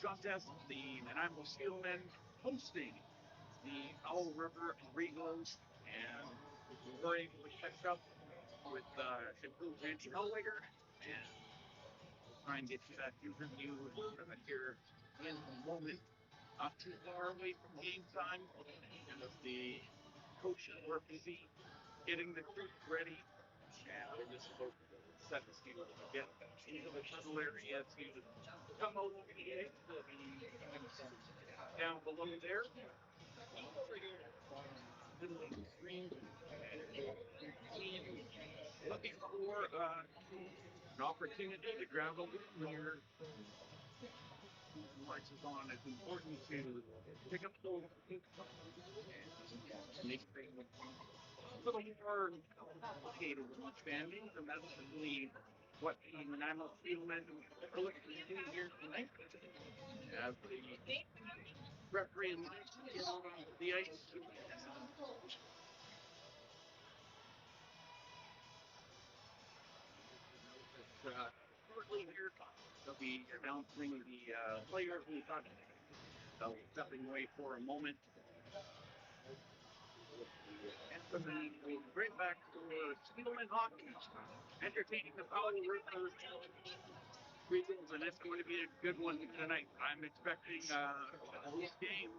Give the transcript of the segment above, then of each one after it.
contest, the Nanaimo Steelmen hosting the Powell River Regals, and we're able to catch up with improved Randy Hellwager, and try and get you that interview here in a moment. Not too far away from game time, as the coaches were busy getting the troops ready, and they're just about set to get into the tunnel area to come out of the egg down below there. Middle of the screen, looking for an opportunity to grab a win here. Lights is on. It's important to pick up those and make things a little more complicated with understanding, and that's certainly what the Nanaimo Steelmen are looking to do here tonight. As the referee and lights get out onto the ice. Shortly here, they'll be announcing the players who thought they'll be stepping away for a moment. And then we'll be right back for Steelman hockey, entertaining the Powell River Regals, and it's going to be a good one tonight. I'm expecting a close game.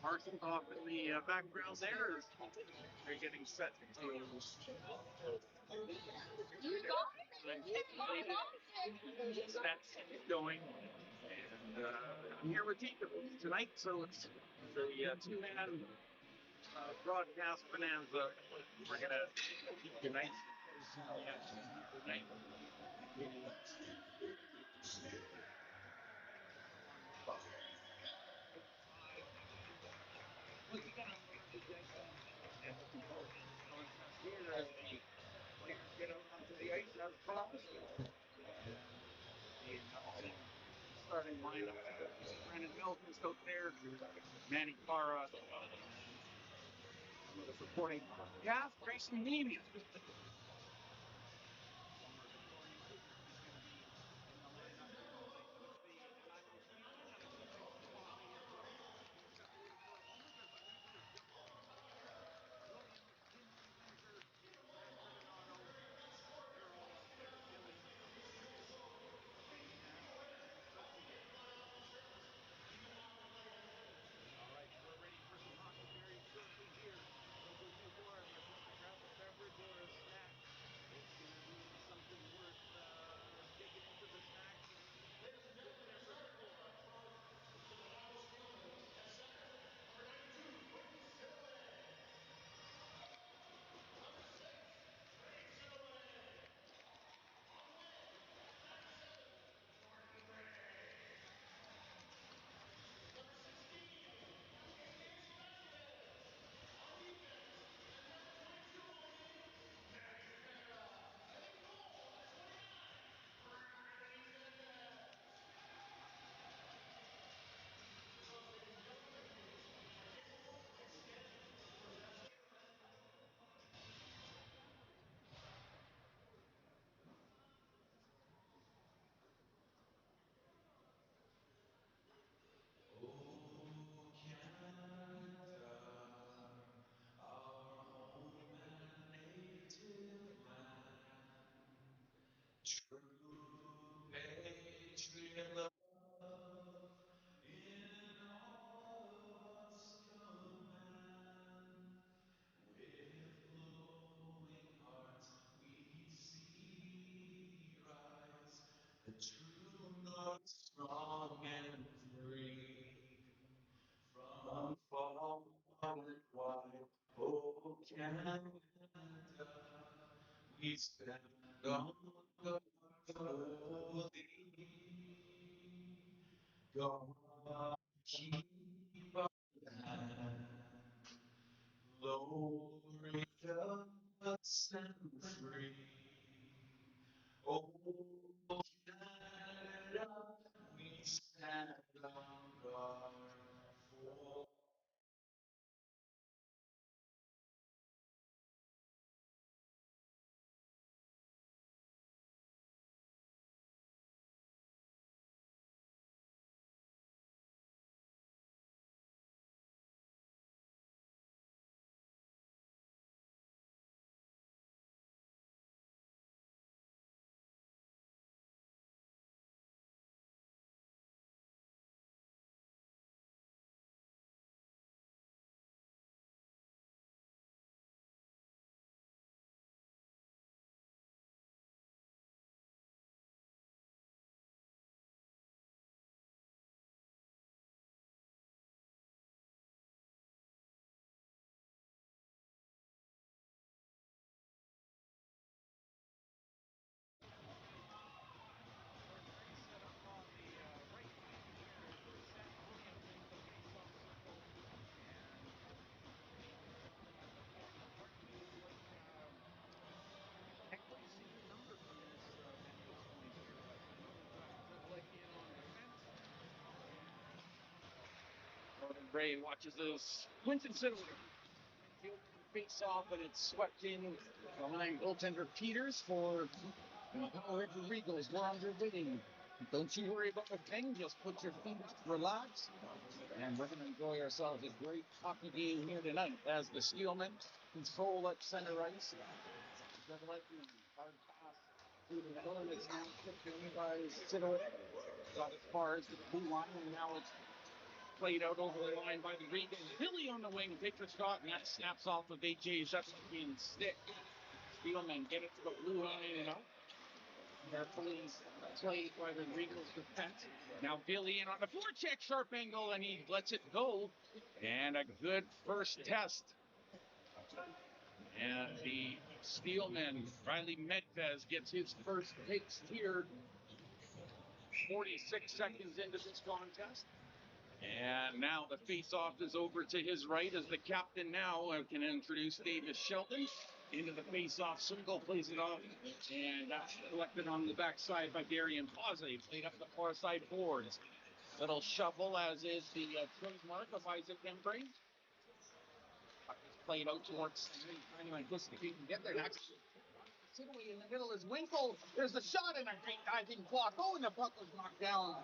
Parsons off in the background there. They're getting set to stats going. And I'm here with Tika tonight, so it's the two-man broadcast bonanza. We're going to keep you nice tonight. Here as the players get out onto the ice as promised. The starting lineup. Brandon Milton's out there. Manny Parra. Some of the supporting cast. Grayson Meany. Oh, Canada, our home and native land, true patriot love in all of us command. With glowing hearts we see rise the true north strong and free. From far and wide, oh Canada, we stand on guard for thee. God, keep our land, glory, just and free. Oh Canada, we stand on guard for Gray watches this. Winston Siddle face off, and it's swept in behind goaltender Peters for the Powell River Regals. We're underway. Don't you worry about a thing. Just put your feet up, relax, and we're going to enjoy ourselves a great hockey game here tonight as the Steelmen control at center ice. Hard pass through the middle, and it's now tipped in by Siddle. Got as far as the blue line, and now it's played out over the line by the Regals. Billy on the wing takes a shot, and that snaps off of AJ Zepskin's stick. Steelmen get it to the blue line and out. Carefully played by the Regals defense. Now Billy in on the forecheck, sharp angle, and he lets it go. And a good first test. And the Steelmen, Riley Medvez, gets his first taste here. 46 seconds into this contest. And now the face-off is over to his right as the captain now can introduce Davis Shelton into the face-off circle, plays it off, and that's collected on the backside by Darian Pazzi, played up the far side boards. Little shuffle, as is the trademark of Isaac Embry. Played out towards trying to just if he can get there next. Sidley in the middle is Winkle. There's a shot and a great diving block. Oh, and the puck was knocked down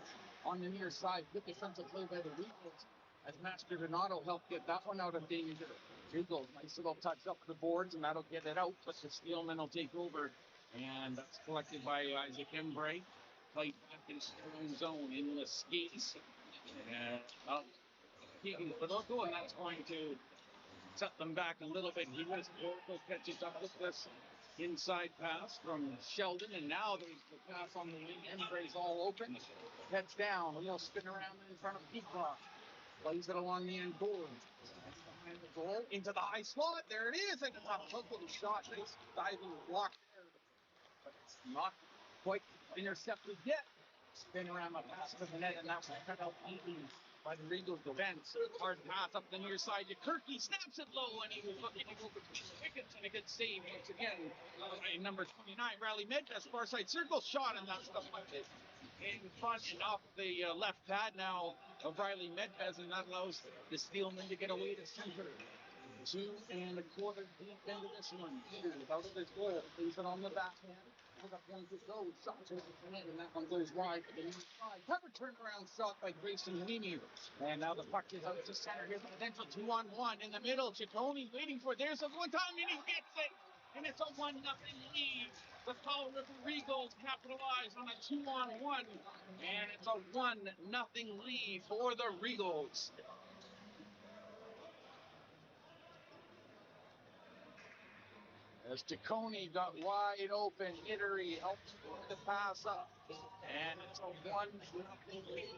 on the near side. Good defensive play by the Regals as Master Donato helped get that one out of danger. Regals, nice little touch up the boards, and that'll get it out, but the Steelmen will take over. And that's collected by Isaac Embry. Played back in strong zone in the skates. And Keegan's little go, and that's going to set them back a little bit. Oracle catches up with this inside pass from Sheldon, and now there's the pass on the wing. Embry's all open. Heads down. He'll spin around in front of Peacock. Plays it along the end board. Behind the goal. Into the high slot. There it is. And it's a tough little shot. Nice diving block there. But it's not quite intercepted yet. Spin around the pass to the net, and that's cut out easy by the Regals defense. Hard pass up the near side to Kirky. Snaps it low, and he was looking to go between the wickets, and a good save once again by number 29, Riley Medvez. Far side circle shot, and that's deflected in front and off the left pad now of Riley Medvez, and that allows the Steelmen to get away to center. 2.25 deep into this one. Peters out of his goal. Plays it on the backhand. Look up one to go. Shot to the net, and that one goes wide to the near side. Cover turnaround shot by Grayson Weenie. And now the puck is out to center. Here's a potential 2-on-1 in the middle. Ciccone waiting for it. There's a one time, and he gets it. And it's a 1-0 lead. The Powell River Regals capitalize on a 2-on-1. And it's a 1-0 lead for the Regals. As Ciccone got wide open, Ittery helps the pass up, and it's a 1-0 lead.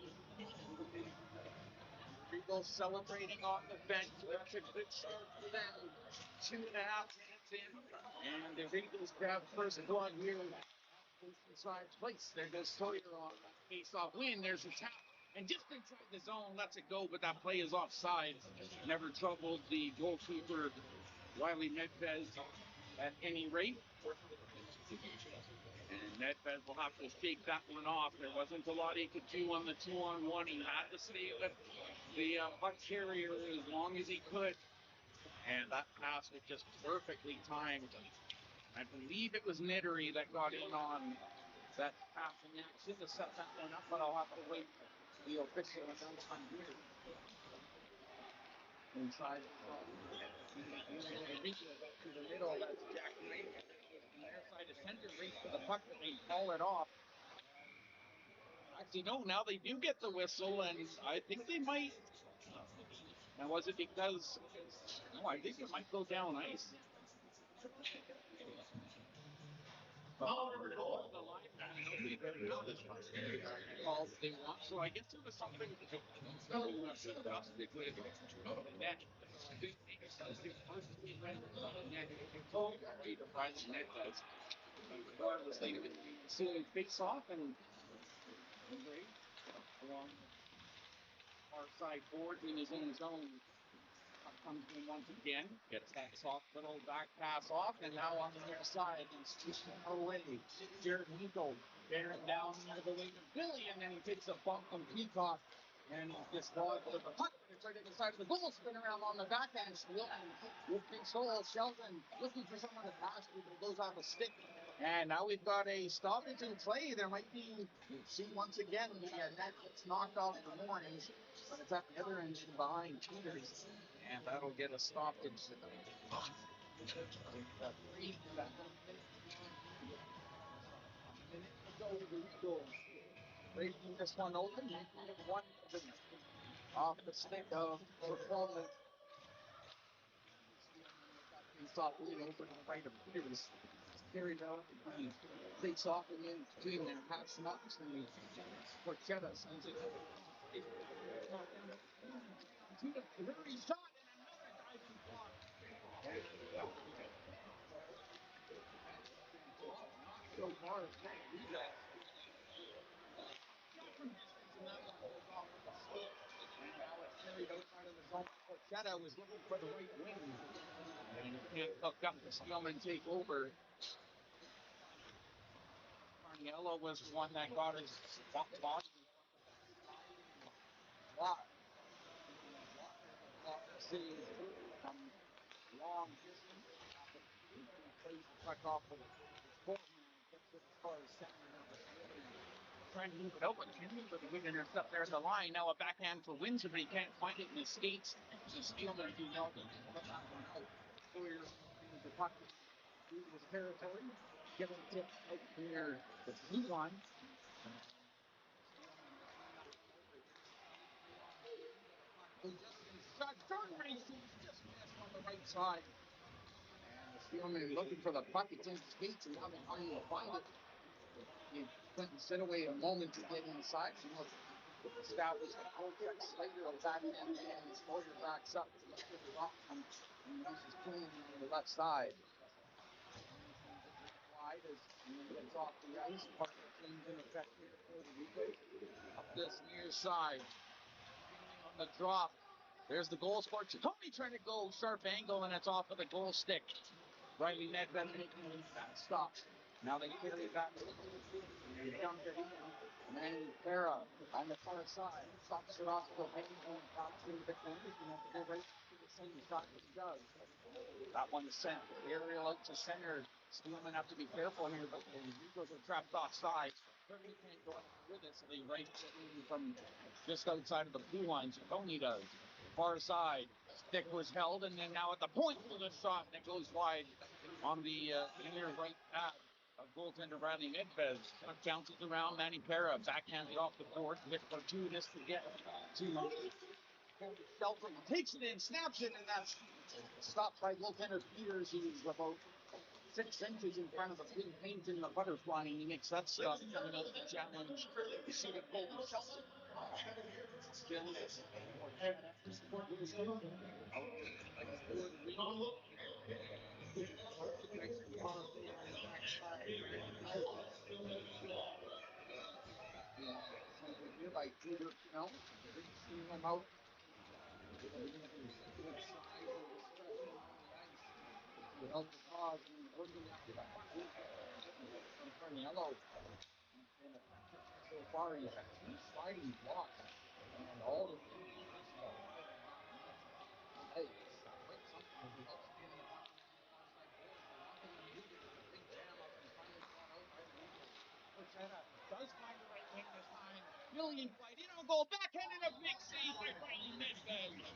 Regals celebrating on the bench. That's a good start for them. 2.5 minutes in, and the Regals grab first blood here at Oceanside Place. There goes Sawyer on that face-off win. There's a tap, and just inside the zone, lets it go, but that play is offside. Never troubled the goalkeeper, Riley Medvez, at any rate. And Medvez will have to shake that one off. There wasn't a lot he could do on the 2-on-1. He had to stay with the puck carrier as long as he could. And that pass was just perfectly timed. I believe it was Nittery that got in on that pass, and I should have set that one up, but I'll have to wait for the official announcement here. Inside to the middle, that's Jack Ray. On their side of center, race for the puck, but they call it off. Actually, no, now they do get the whistle, and I think they might. Now, was it because? No, I think it might go down ice. The line calls they want, so I guess it was something drastically the net. Regardless, they could see him face off and great along the far side board in his own zone. Comes in once again, gets that soft little back pass off, and now on the near side, he's pushing away. Jared Winkle bearing down into the wing of Billy, and then he takes a bump from Peacock And just ball with the puck, but it's right at the side of the goal, spin around on the backhand, steal, and with big soul, Sheldon looking for someone to pass, but it goes off a stick. And now we've got a stoppage in play. There might be, see once again, the net gets knocked off the Orange, but it's at the other end behind Peters, and that'll get a stoppage. Breaking this one open, making it one off the stick of Performance. Face off lead over to the right of Peters. Carried out. Face off and in between their half nuts and Porchetta sends it. Very shot and another diving block. Not so far. And that one goes off with a stick. And now it's carried outside of the zone. Porchetta was looking for the right wing. And can't hook up. The Steelmen take over. Carniello was the one that got his body block. Long distance. Plays the puck off of the trying to move it out, but can't move it. The winger is up there at the line. Now a backhand for Windsor, but he can't find it in his skates. So Steelman do well to put that one out. Sawyer brings the puck through his territory. Gets a tip out near the blue line. Short range just missed on the right side. And the Steelman looking for the puck. It's in his skates, and now they're trying to find it. Clinton Sidaway a moment to get inside. She was established a goal check Slater on back end, and Sawyer backs up to the rock and uses Clean on the left side. Wide as he gets off the ice. Parker Clean's ineffective for the Eagles. Up this near side. On the drop. There's the goal scorer. Tony trying to go sharp angle, and it's off of the goal stick. Riley Nedved making that stop. Now they carry it back. And Farah on the far side stops it off the lane going back through the corners and have to go right to the same shot he does. That one is sent. Aerial out to center. Steelmen have to be careful here, but the Eagles are trapped offside. Certainly can't go with it, so they right from just outside of the blue line. So Tony does. Far side. Stick was held, and then now at the point for the shot that goes wide on the inner right pad of goaltender Riley Nedved. Bounces around Manny Pera, backhanded off the board, with fortuitous to get to Shelton. Takes it in, snaps it, and that's stopped by goaltender Peters, who's about 6 inches in front of the blue paint in the butterfly, and he makes that stop coming out the challenge. You see the goal of Shelton. Here by Peter, seeing him out. Size and discretion on the ice. To help the cause and working after the puck. From Carniello. And so far, he's had 2 sliding blocks. And all the hey, quite something. He helps get in the puck on the far side goal. Nothing to do with the big jam up and finally brought out by the Eagles. Porchetta does find the right wing this time. Million fight in on goal. Backhand and a big save by Riley Nedved.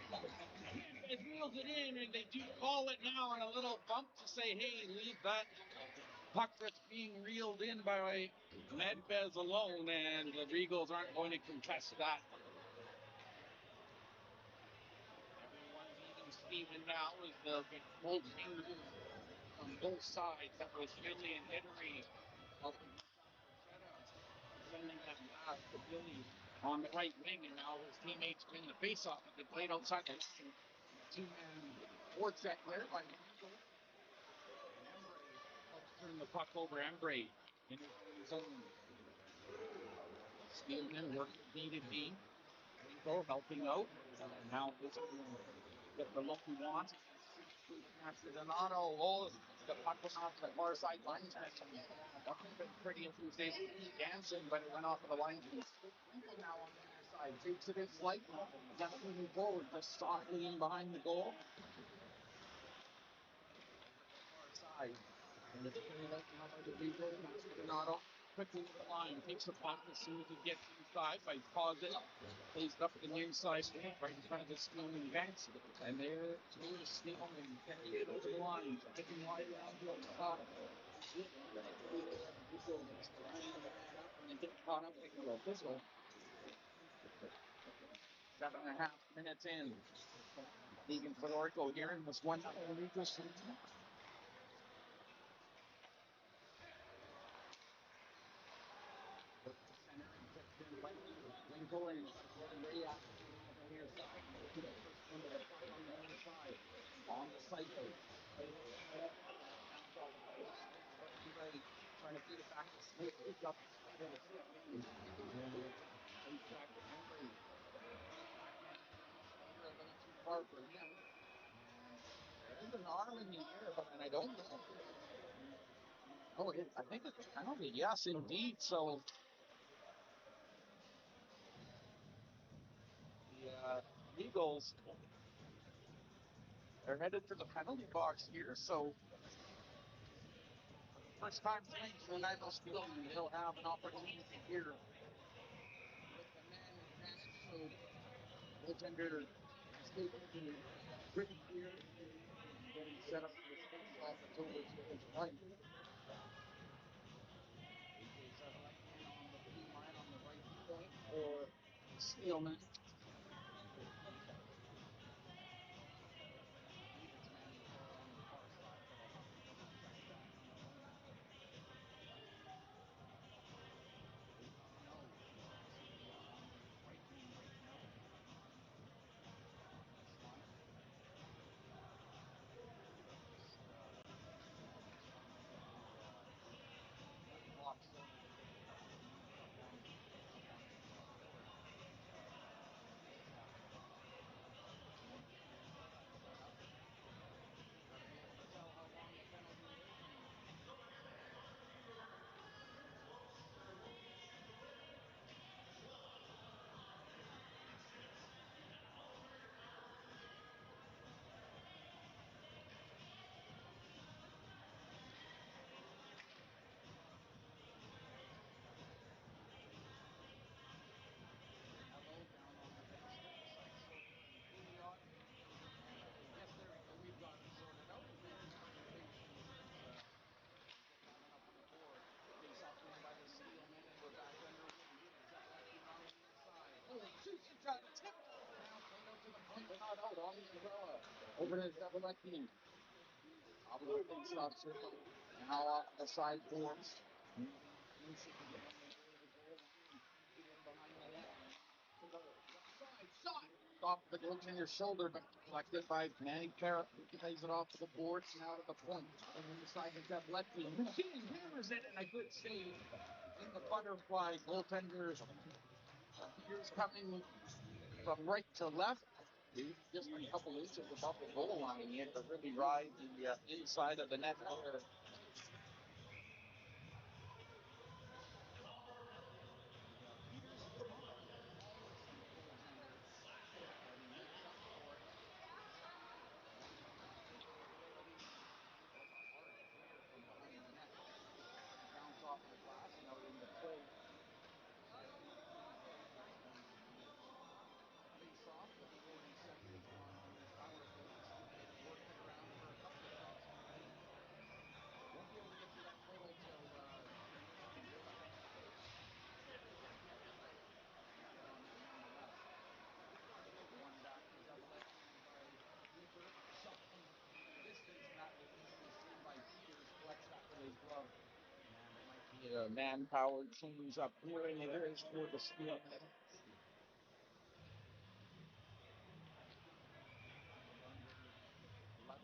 Nedved reels it in, and they do call it now on a little bump to say, hey, leave that puck that's being reeled in by Nedved alone, and the Regals aren't going to contest that. Everyone's even Steven now as the both fingers on both sides. That was Billy and Hickory helping sending that pass to Billy on the right wing, and now his teammates win the faceoff. They played outside the line. Two-man forecheck there by Eagle. Turn the puck over Embry in his own. Steelman working B2B. Eagle helping out. Now this get the look he wants. After Donato, the puck went off the far side line. That would have been pretty if he was able to keep dancing, but it went off of the line. Now on the near side, takes it in flight, now moving forward, just softly in behind the goal. Far side, and it's carried out now by the Regals. Mastrodonato quickly to the line, takes the puck as soon as he gets inside by pausing, plays it up to the near side, right in front of the Steelman bench, and there's Steelman carrying it over the line, taking wide around the outside. And it gets caught up in the whistle. 7.5 minutes in. Deegan Fedorico here in this 1-0 Regals. Winkle and Ray out on the near side. To the first one to the puck on the near side. On the cycle. Ray trying to feed it back to Smith. Pick up to the stick. Back to Henry. Here a little too far for him. There's an arm in the air, but I don't know. Oh, I think it's a penalty. Yes, indeed. So the Eagles are headed for the penalty box here. So first time tonight for the Nanaimo Steelmen, they'll have an opportunity here with the man advantage. So goaltender taking Rick here and getting set up for the face off that's over to his right. On the blue line on the right point for Steelman. Over to Zavaleki. Stops her. Now off the side boards. Off the goaltender's shoulder, but collected by Manny Parrott, who plays it off to the boards and out of the point. And inside the Zavaleki. Machine hammers it, and a good save in the butterfly. Goaltender's here's coming from right to left. Just a couple inches above the goal line. He had to really ride the inside of the net there. Manpower change up here, and it is for the Steelmen.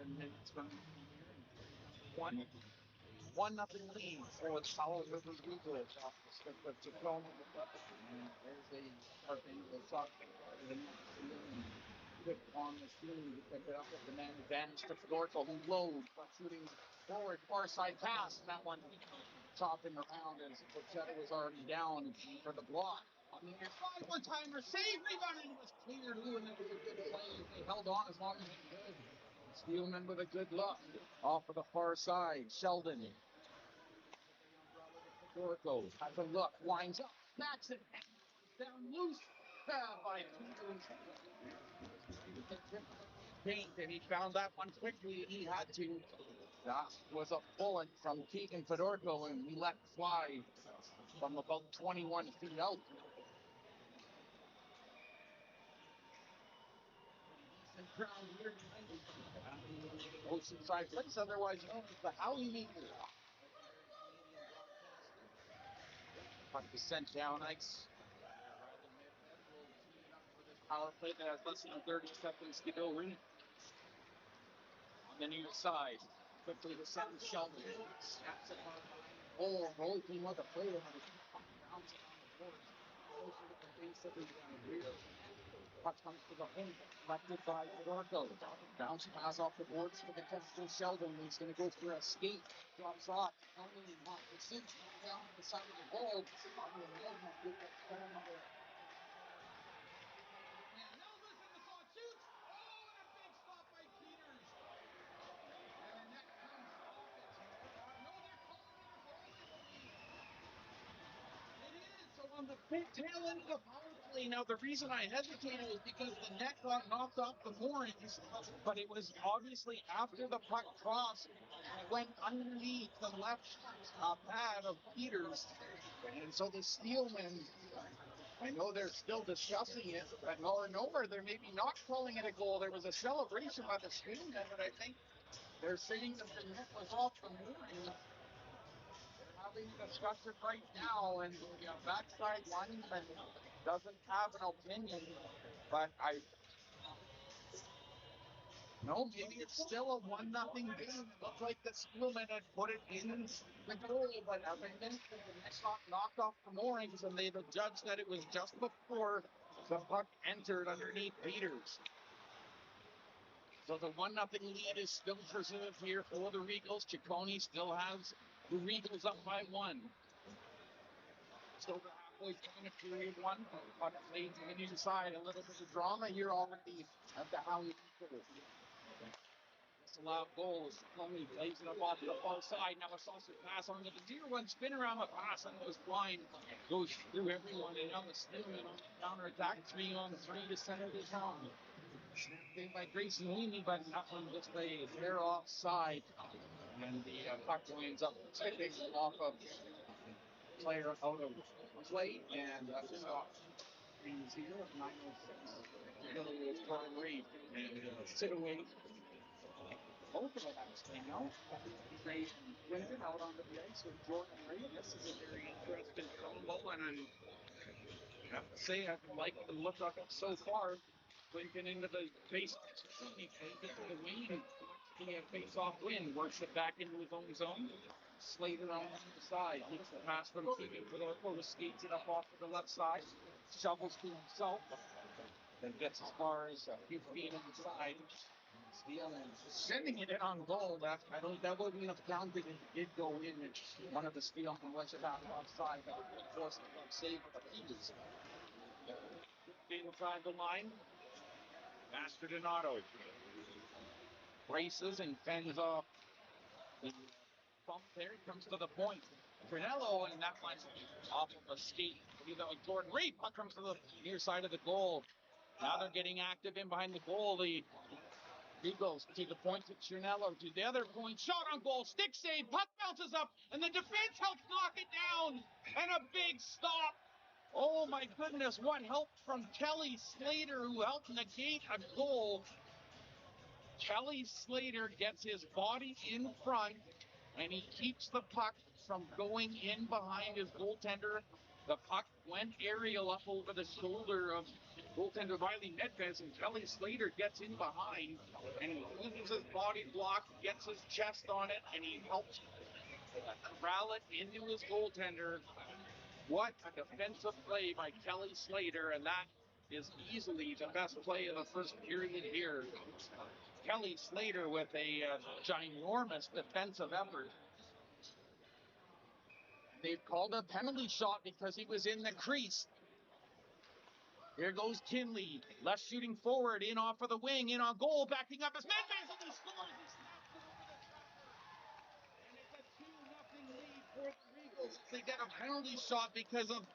11 minutes from here. 1-0 lead for the Powell River Regals off the stick of Tacoma. And there's a sharp angle shot to the net. Quick on the screen to pick it up with the man advantage to Fedorko, who loads, shooting forward, far side pass, and that one chopping around as Pochetta was already down for the block. On the near side, one-timer, save, rebound, and it was cleared. Ooh, and it was a good play. They held on as long as they could. Steelmen with a good look. Off of the far side, Sheldon. Dorco has a look, winds up, backs it, down loose by Peters. Paint, and he found that one quickly. He had to. That was a bullet from Keegan Fedorko, and he let fly from about 21 feet out. Decent crowd here tonight. Oceanside Place, otherwise known as the Howie Meter. Puck is sent down ice. Power play that has less than 30 seconds to go in. On the near side, quickly to send Sheldon. Snaps it on the whole team with a play on it. Bounces on the board. Closer to the face of the rear. Puck comes to the home. Lefted by Dorco. Bounce pass off the boards for the Texas Sheldon. He's going to go for a skate. Drops off. Only off the seat. Down to the side of the goal. Shoots! Oh, and a big stop by Peters. And the net comes off it. No, they're calling it a goal, I believe. It is. So on the tail end of the power play, now the reason I hesitated is because the net got knocked off the moorings, but it was obviously after the puck crossed, it went underneath the left pad of Peters. And so the Steelmen, I know they're still discussing it, but nowhere they're maybe not calling it a goal. There was a celebration by the Steelmen, but I think they're saying that the net was off the mooring. They're having a discussion right now, and the backside lineman doesn't have an opinion, but no, maybe it's still a 1-0 game. Looks like the Steelmen had put it in the goal, but as I mentioned, the net got knocked off the moorings, and they judged that it was just before the puck entered underneath Peters. So the 1-0 lead is still preserved here for the Regals. Ciccone still has the Regals up by 1. Still the halfway point of period 1. Puck played to the inside. A little bit of drama here already at the Howie. Allowed goals. Ciccone plays it up off the far side. Now a saucer pass on the near one. Spin around the pass and goes blind. Goes through everyone. And now the Steelmen on the counter attack. 3-on-3 to center the zone. Snapped in by Grayson Leamy, but that one just played. They're offside. And the puck winds up tipping off of player out of play. And stop. He's here at 9:06. Billy is Jordan Reed. And sit away. Both of them actually now. Trey Clinton out on the ice with Jordan Reed. This is a very interesting combo, and I have to say I like the look of it so far. Clinton into the face, he plays it to the wing. He had face-off win, works it back into his own zone. Slater on the side, takes the pass from Keegan Fedorko, skates it up off to the left side, shovels to himself, then gets as far as a few feet on the side. Steelmen sending it in on goal. That wouldn't have counted if it did go in. And one of the Steelmen was about offside, but it forced the save of the Peters. Inside the line. Master Donato braces and fends off the bump there. He comes to the point. Granello, and that one's off of a skate. Jordan Reed, puck comes to the near side of the goal. Now they're getting active in behind the goal. The Regals to the point to Granello, to the other point. Shot on goal. Stick save. Puck bounces up, and the defense helps knock it down. And a big stop. Oh my goodness, what help from Kelly Slater, who helped negate a goal. Kelly Slater gets his body in front, and he keeps the puck from going in behind his goaltender. The puck went aerial up over the shoulder of goaltender Riley Nedvez, and Kelly Slater gets in behind, and he uses his body block, gets his chest on it, and he helps corral it into his goaltender. What a defensive play by Kelly Slater, and that is easily the best play of the first period here. Kelly Slater with a ginormous defensive effort. They've called a penalty shot because he was in the crease. Here goes Kinley. Left shooting forward, in off of the wing, in on goal, backing up as Medvez, and he scores. He snaps it over the trapper. And it's a 2-0 lead for the Regals. They get a penalty shot because of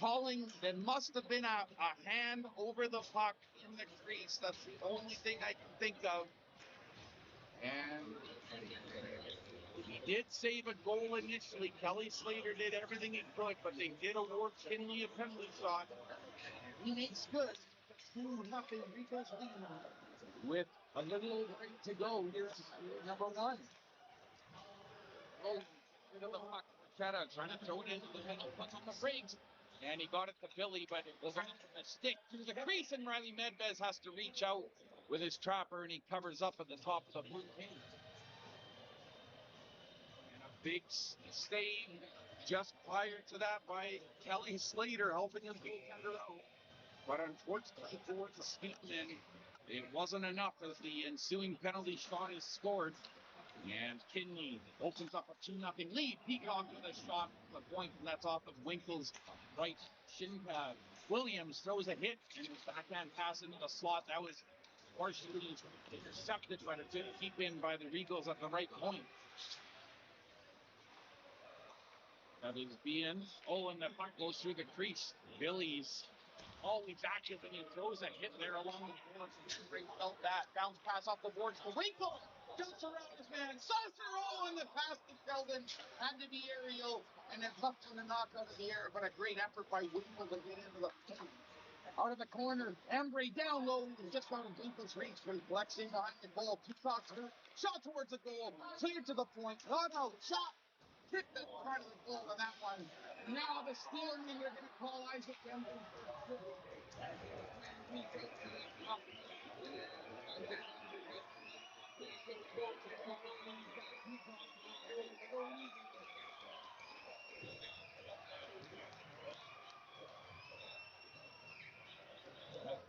calling. There must have been a hand over the puck in the crease. That's the only thing I can think of. And he did save a goal initially. Kelly Slater did everything he could, but they did award Kinley a penalty shot. He makes good. 2-0 Regals lead with a little over 8 to go. Here's number 1. Rid of the puck. Chetta trying to throw it into the middle. Puck on the brakes. And he got it to Billy, but it was off a stick through the crease, and Riley Medvez has to reach out with his trapper, and he covers up at the top of the blue paint. And a big save just prior to that by Kelly Slater, helping him goaltender out. But unfortunately for the Steelmen, it wasn't enough as the ensuing penalty shot is scored. And Kinley opens up a 2-0 lead. Peacock with a shot from the point, and that's off of Winkle's right shin pad. Williams throws a hit, and his backhand pass into the slot. That was partially intercepted, but a good keep in by the Regals at the right point. That is being. Oh, and the puck goes through the crease. Billy's always active, and he throws a hit there along the boards. Great felt that. Bounce pass off the boards for Winkle. Jumps around his man. Saucer and the pass to Sheldon. Had to be aerial, and then tough on the knock out of the air, but a great effort by Winkle to get into the paint. Out of the corner, Embry down low, just out of Winkle's reach, flexing behind the goal. Peacock's shot towards the goal, cleared to the point, not out, shot. Hit the front of the goal on that one. Now the Steelmen are going to call Isaac Embry for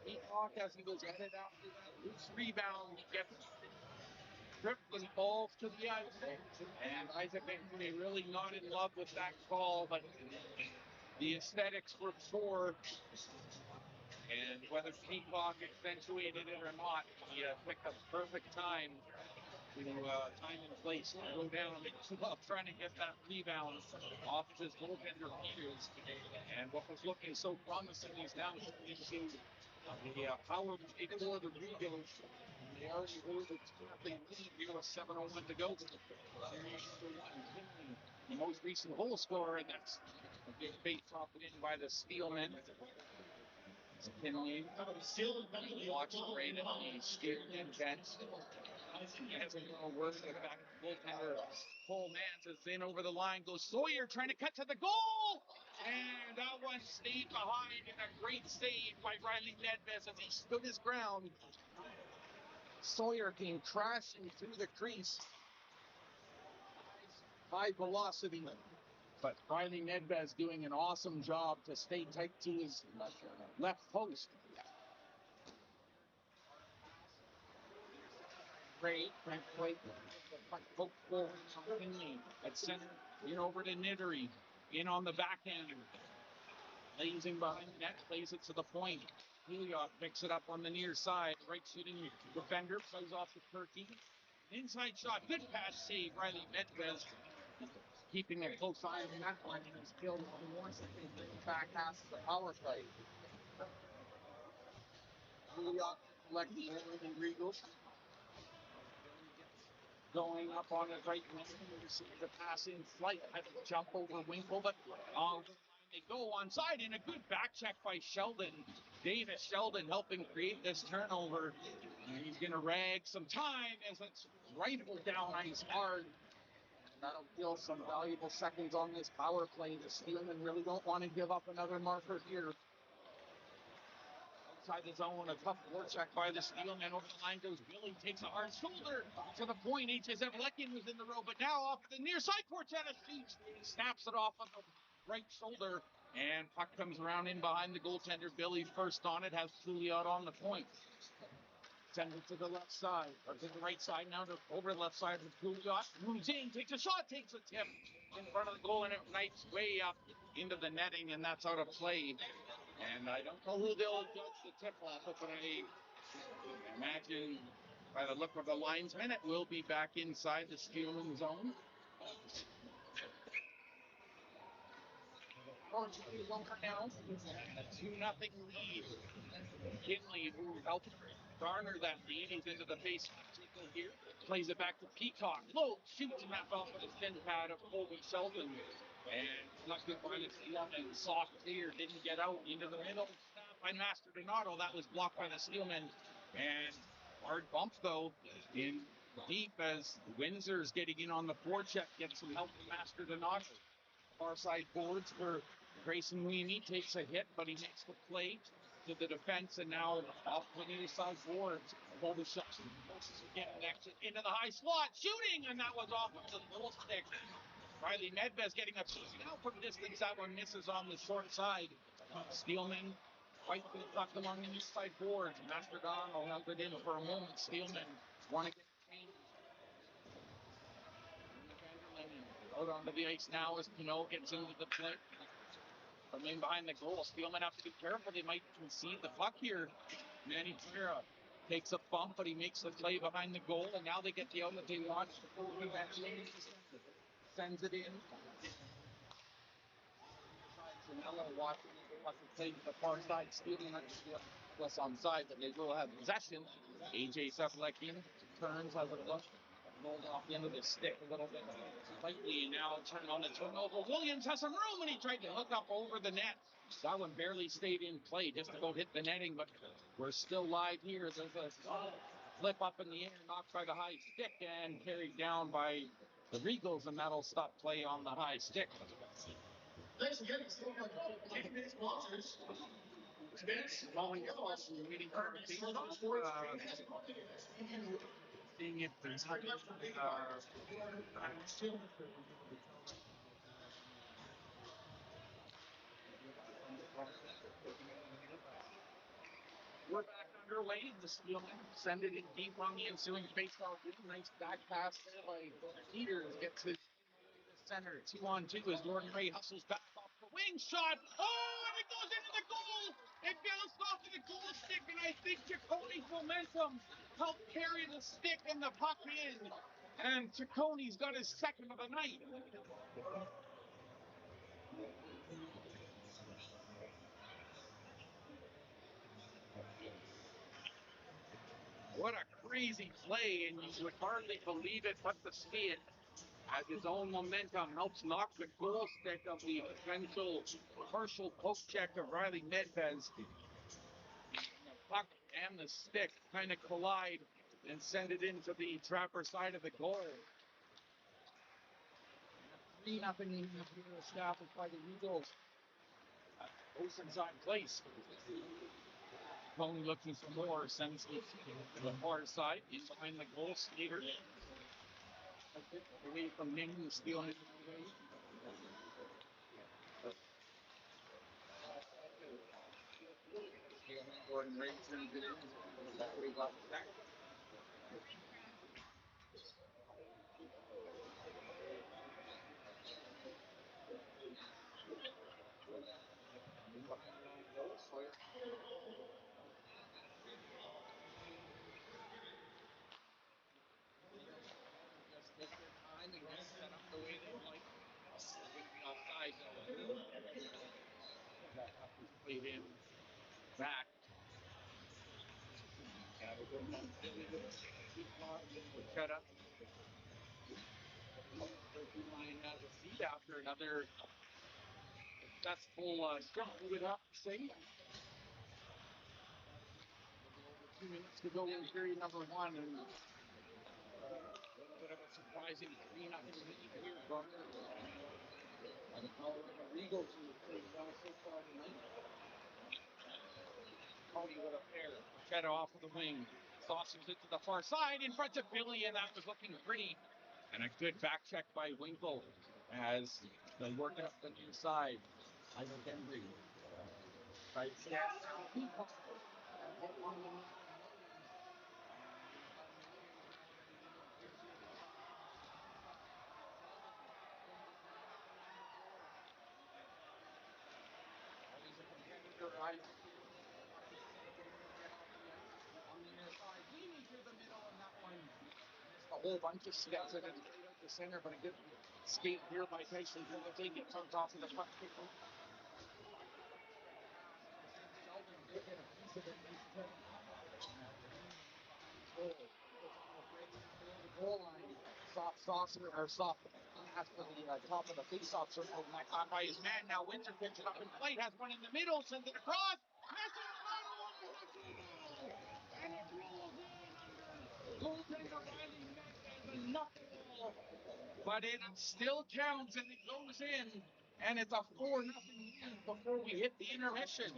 Peacock, as he was headed after that loose rebound, he gets tripped and falls to the ice. And Isaac Embry really not in love with that call, but the aesthetics were poor. And whether Peacock accentuated it or not, he picked a perfect time to time and place to go down while trying to get that rebound off of his goaltender Peters. And what was looking so promising is now into the power play for the Regals. They already hold a 2-0 lead here with 7:01 to go. Series number 1, Kinley, the most recent goal scorer, and that's a big face-off win by the Steelmen. Kinley watch great at the Steelmen bench. He hasn't gone worse than the back of the goaltender. Cole Mans is in over the line. Goes Sawyer trying to cut to the goal. And that one stayed behind, and a great save by Riley Medvez as he stood his ground. Sawyer came crashing through the crease. High velocity. But Riley Medvez doing an awesome job to stay tight to his left post. Great, Frank Blake, poke forward from Kinley at center, in over to Nittery, in on the backhand, lays in behind the net, plays it to the point. Heliot picks it up on the near side, right shooting defender, plays off to Perky. Inside shot, good pass save, Riley Medvez, keeping a close eye on that one, and he's killed one more second in the back half of the power play. Heliot collects the Regals. Going up on his right wing, you see the pass in flight, had to jump over Winkle, but they go onside, and a good back check by Sheldon. Davis Sheldon helping create this turnover. He's going to rag some time as it's rifled down ice hard. That'll kill some valuable seconds on this power play. The Steelmen really don't want to give up another marker here. Outside the zone, a tough forecheck by the Steelmen. Over the line goes Billy, takes a hard shoulder to the point. H.S. Evlekian was in the row, but now off the near side, Porchetta shoots, snaps it off of the right shoulder, and puck comes around in behind the goaltender. Billy first on it, has Pouliot on the point. Send it to the left side, or to the right side now, to over the left side of Pouliot. Moves in, takes a shot, takes a tip in front of the goal, and it knifes way up into the netting, and that's out of play. And I don't know who they'll judge the tip off of, but I imagine by the look of the linesman, it will be back inside the Steelman zone. Portuguese over now. A 2-0 lead. Kinley, who helped garner that lead, he's into the faceoff circle here. Plays it back to Peacock. Low shoots and that off with a thin pad of Colby Sheldon. And collected by the Steelmen. Soft clear, didn't get out into the middle. Snap by Master Donato. That was blocked by the Steelmen. And hard bump though in deep as Windsor's getting in on the forecheck, gets some help from Master Donato. Far side boards for Grayson Weemy, takes a hit, but he makes the play to the defense, and now off the near side boards. Hold the shots again, next into the high slot, shooting, and that was off of the little stick. Riley Medvez getting a shot now from distance. That one misses on the short side. Steelman fight for the puck along the near side boards. Mastragano held it in for a moment. Steelman want to get changed. Out onto the ice now as Pinot gets into the play. From in behind the goal, Steelman have to be careful. They might concede the puck here. Manny Pereira takes a bump, but he makes the play behind the goal, and now they get the outlet they want. Sends it in. Janela watching the play to the far side. Steelman plus on side, but they will have possession. AJ Seplekin turns, has a look. Rolled off the end of the stick a little bit lightly, and now turn on the turnover. Williams has some room, and he tried to hook up over the net. That one barely stayed in play, just about hit the netting, but we're still live here. There's a flip up in the air, knocked by the high stick, and carried down by the Regals, and that'll stop play on the high stick. Ladies and gentlemen, taking these sponsors. Calling us, waiting for a seeing if there's we're back underway. The Steelmen send it in deep on the ensuing faceoff. Nice back pass there by Peters. Gets it center. 2-on-2 as Jordan Ray hustles back off the wing shot. Oh, and it goes into the goal. It bounced off of the goal stick, and I think Cicconi's momentum helped carry the stick and the puck in. And Cicconi's got his second of the night. What a crazy play, and you would hardly believe it but to see it. As his own momentum helps knock the goal stick of the potential partial poke check of Riley Medvez. The puck and the stick kind of collide and send it into the trapper side of the goal. 3-0 established by the Eagles. Oceanside Place. Tony looking for more, sends it to the far side, in behind the goal, Slater. Away from Nanaimo Steelmen. Gordon Ray turns it in. That way left back. Behind the own goal, Sawyer. Just take their time and get set up the way they like. They're going to be offside though. That puck was played in back. We're going on Billy with Chetta. Line has a seat after another successful strip, we would have to say. 2 minutes to go in period number one, and a little bit of a surprising 3-0 lead here from the Powell River Regals, who have played well so far tonight. Cody with a pair. Cheddar off of the wing. Saucers it to the far side in front of Billy, and that was looking pretty. And a good back check by Winkle as they work it up the near side. Michael Henry. Right stance. side. On the near side, leaning through the middle, and that one missed a whole bunch of steps and it's right out the center, but a good skate here by Tyson Timothy. Gets on top of the puck. Sheldon did get a piece of it. The goal line, soft saucer or soft pass to the top of the face-off circle. And that caught by his man. Now Windsor picks it up in flight, has one in the middle, sends it across. And it rolls in under goaltender Riley Metz as a knuckleball. But it still counts and it goes in. And it's a 4-0 lead before we hit the intermission.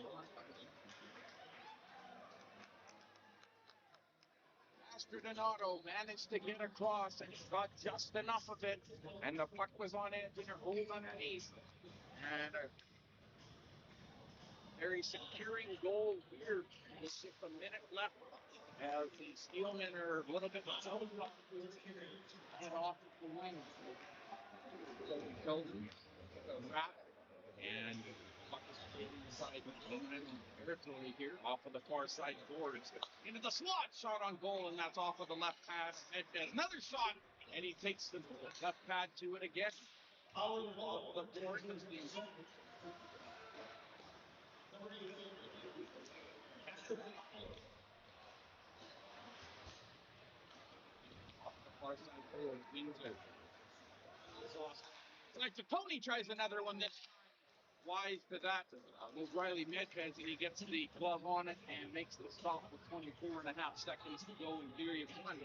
Donato managed to get across and got just enough of it, and the puck was on edge and hold underneath. And a very securing goal here. With just a minute left as the Steelmen are a little bit zone and off the wing. Sheldon, wrap, and puck is inside the territory here, off of the far side boards. Into the slot, shot on goal, and that's off of the left pass. Another shot, and he takes the left pad to it again. Off the board is the far side board. Like Tony tries another one this time. Wise to that was Riley Medvez, and he gets the glove on it and makes the stop with 24.5 seconds to go in period one.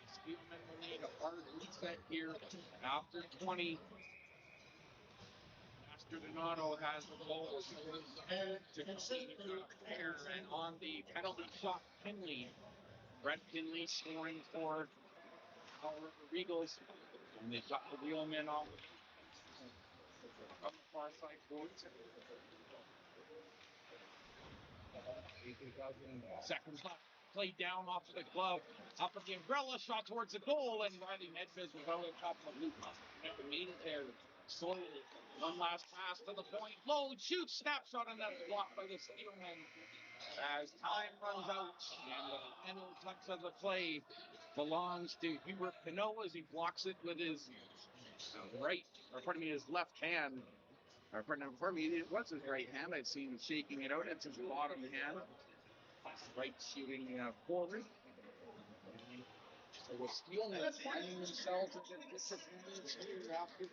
Steelmen will need a hard reset here after 20. Donato has the ball to continue there, and on the penalty shot, Kinley. Brett Kinley scoring for Powell River Regals, and they've got the wheelmen on the far side boards. Seconds left. Played down off of the glove, up at the umbrella, shot towards the goal, and Riley Medvez was out on top of the loop. Made it there. So one last pass to the point. Load, shoot, snapshot, and that's blocked by the Steelmen. As time runs out, and the final touch of the play belongs to Hubert Pinot as he blocks it with his his left hand. For me, it was his right hand. I've seen him shaking it out. It's his bottom hand. Right shooting forward. So the Steelmen finding themselves at the disadvantage here after 2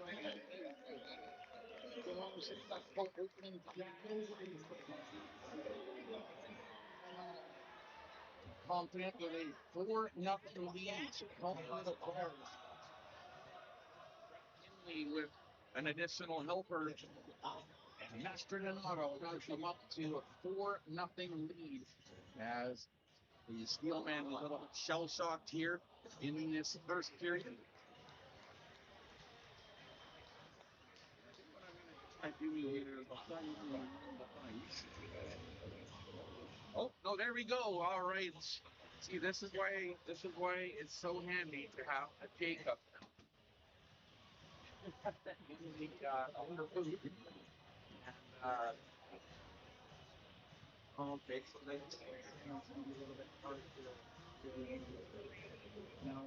minutes. Successful opening confident with a 4-0 lead. Confident of players. Kinley with an additional helper. Donato has them up to a 4-0 lead as the Steelman was a little shell-shocked here in this first period. Oh, no, there we go. All right. See, this is why it's so handy to have a Jacob. Okay, so they it's going to be a little bit hard to know.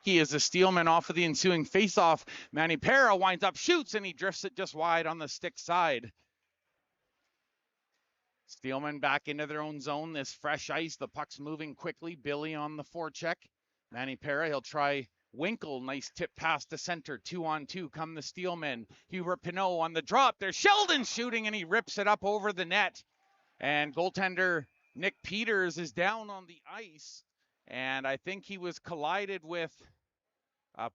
hockey as the Steelmen off of the ensuing faceoff. Manny Para winds up, shoots, and he drifts it just wide on the stick side. Steelmen back into their own zone. This fresh ice. The puck's moving quickly. Billy on the forecheck. Manny Para, he'll try Winkle. Nice tip pass to center. 2-on-2 come the Steelmen. Hubert Pinot on the drop. There's Sheldon shooting, and he rips it up over the net. And goaltender Nick Peters is down on the ice. And I think he was collided with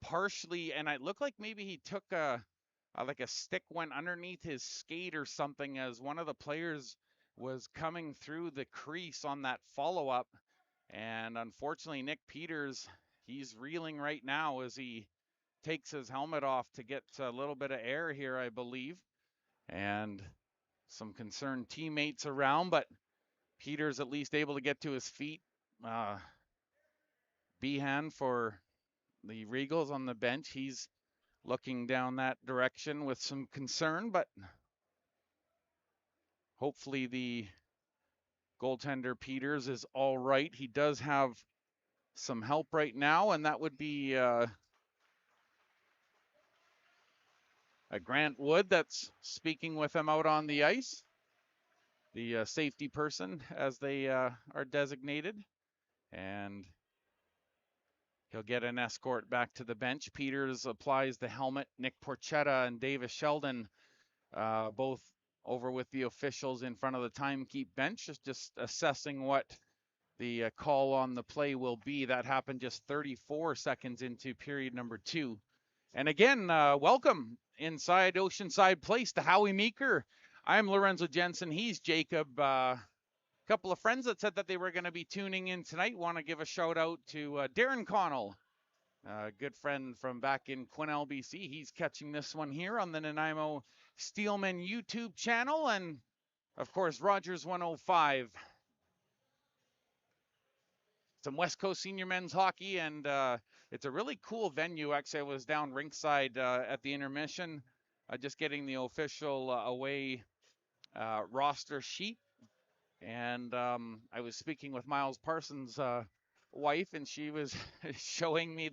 partially, and it looked like maybe he took like a stick went underneath his skate or something as one of the players was coming through the crease on that follow-up. And unfortunately, Nick Peters, he's reeling right now as he takes his helmet off to get a little bit of air here, I believe. And some concerned teammates around, but Peters at least able to get to his feet. Behan for the Regals on the bench. He's looking down that direction with some concern, but hopefully the goaltender Peters is all right. He does have some help right now, and that would be a Grant Wood that's speaking with him out on the ice, the safety person as they are designated, and he'll get an escort back to the bench. Peters applies the helmet. Nick Porchetta and Davis Sheldon both over with the officials in front of the timekeep bench, just assessing what the call on the play will be. That happened just 34 seconds into period number 2. And again, welcome inside Oceanside Place to Howie Meeker. I'm Lorenzo Jensen. He's Jacob. A couple of friends that said that they were going to be tuning in tonight. Want to give a shout out to Darren Connell, a good friend from back in Quesnel, BC. He's catching this one here on the Nanaimo Steelmen YouTube channel. And of course, Rogers 105. Some West Coast senior men's hockey, and it's a really cool venue. Actually, I was down rinkside at the intermission, just getting the official away roster sheet. And I was speaking with Miles Parsons' wife, and she was showing me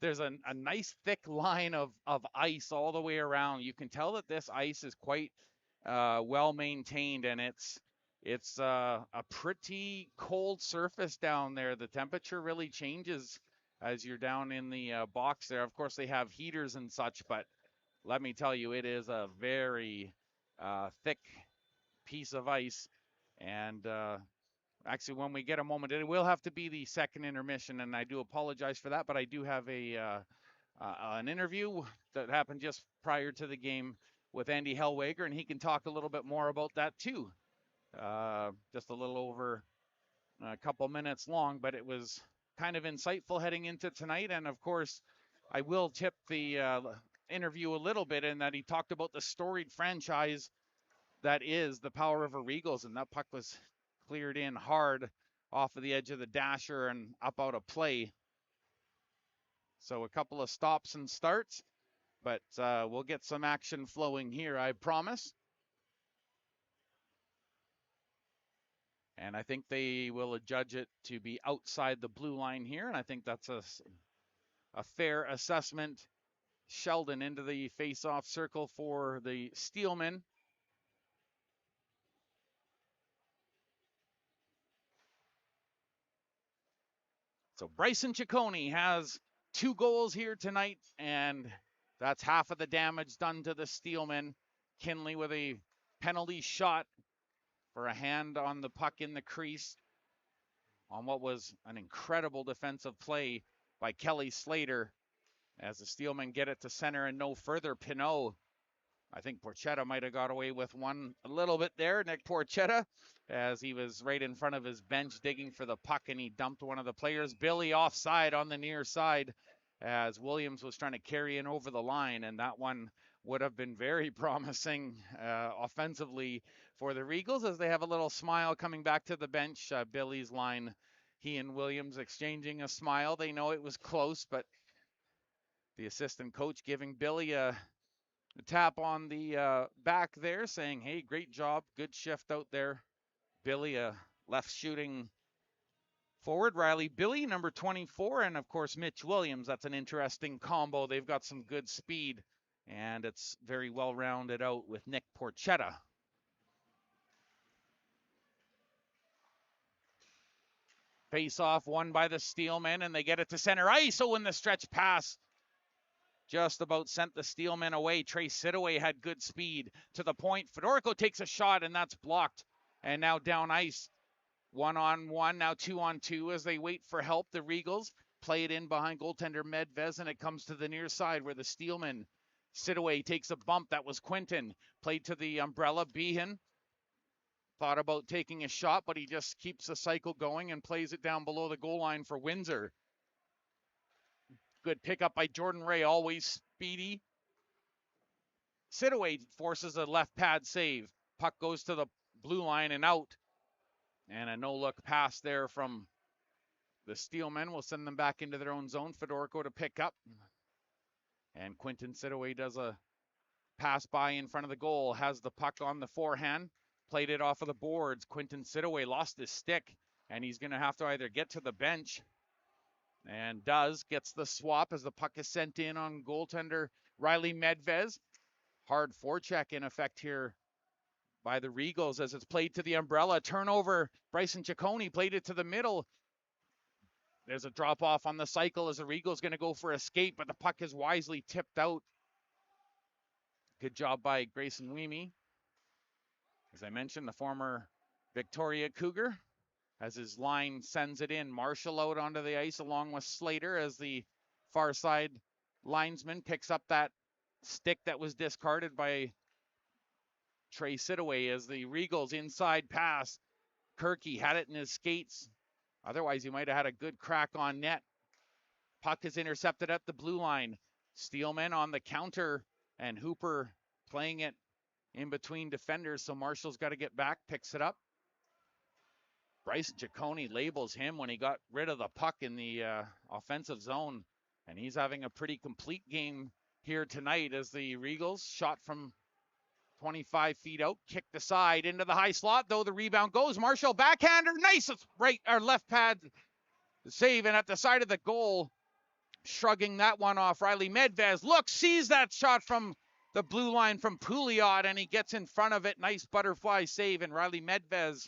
there's a nice thick line of ice all the way around. You can tell that this ice is quite well maintained, and it's a pretty cold surface down there. The temperature really changes as you're down in the box there. Of course, they have heaters and such, but let me tell you, it is a very thick piece of ice. And actually, when we get a moment, it will have to be the second intermission, and I do apologize for that, but I do have an interview that happened just prior to the game with Andy Hellwager, and he can talk a little bit more about that too. Just a little over a couple minutes long, but it was kind of insightful heading into tonight. And of course, I will tip the interview a little bit in that he talked about the storied franchise that is the Powell River Regals, and that puck was cleared in hard off of the edge of the dasher and up out of play. So a couple of stops and starts, but we'll get some action flowing here, I promise. And I think they will adjudge it to be outside the blue line here, and I think that's a fair assessment. Sheldon into the face-off circle for the Steelmen. So Bryson Ciccone has 2 goals here tonight, and that's half of the damage done to the Steelmen. Kinley with a penalty shot for a hand on the puck in the crease on what was an incredible defensive play by Kelly Slater as the Steelmen get it to center and no further. Pinot, I think Porchetta might have got away with one a little bit there, Nick Porchetta, as he was right in front of his bench digging for the puck, and he dumped one of the players. Billy offside on the near side as Williams was trying to carry in over the line, and that one would have been very promising offensively for the Regals as they have a little smile coming back to the bench. Billy's line, he and Williams exchanging a smile. They know it was close, but the assistant coach giving Billy a tap on the back there, saying, hey, great job, good shift out there. Billy, a left shooting Forward, Riley Billy, number 24, and of course Mitch Williams. That's an interesting combo. They've got some good speed, and it's very well rounded out with Nick Porchetta. Face off won by the Steelmen, and they get it to center ice. Oh, in the stretch pass, just about sent the Steelmen away. Trey Sidaway had good speed to the point. Fedorko takes a shot, and that's blocked. And now down ice, 1-on-1, now 2-on-2 as they wait for help. The Regals play it in behind goaltender Medvez, and it comes to the near side where the Steelmen. Sidaway takes a bump. That was Quinton. Played to the umbrella. Behan thought about taking a shot, but he just keeps the cycle going and plays it down below the goal line for Windsor. Good pickup by Jordan Ray, always speedy. Sidaway forces a left pad save. Puck goes to the blue line and out. And a no-look pass there from the Steelmen will send them back into their own zone. Fedorko to pick up. And Quinton Sidaway does a pass by in front of the goal. Has the puck on the forehand. Played it off of the boards. Quinton Sidaway lost his stick. And he's going to have to either get to the bench. And does. Gets the swap as the puck is sent in on goaltender Riley Medvez. Hard forecheck in effect here by the Regals as it's played to the umbrella. Turnover. Bryson Ciccone played it to the middle. There's a drop off on the cycle as the Regals going to go for escape, but the puck is wisely tipped out. Good job by Grayson Weemy. As I mentioned, the former Victoria Cougar, as his line sends it in. Marshall out onto the ice along with Slater as the far side linesman picks up that stick that was discarded by Trey Sidaway as the Regals inside pass. Kirky had it in his skates. Otherwise, he might have had a good crack on net. Puck is intercepted at the blue line. Steelmen on the counter, and Hooper playing it in between defenders, so Marshall's got to get back, picks it up. Bryson Ciccone labels him when he got rid of the puck in the offensive zone, and he's having a pretty complete game here tonight as the Regals shot from 25 feet out, kicked aside into the high slot, though the rebound goes. Marshall backhander, nice right or left pad save, and at the side of the goal, shrugging that one off. Riley Medvez sees that shot from the blue line from Pouliot, and he gets in front of it. Nice butterfly save, and Riley Medvez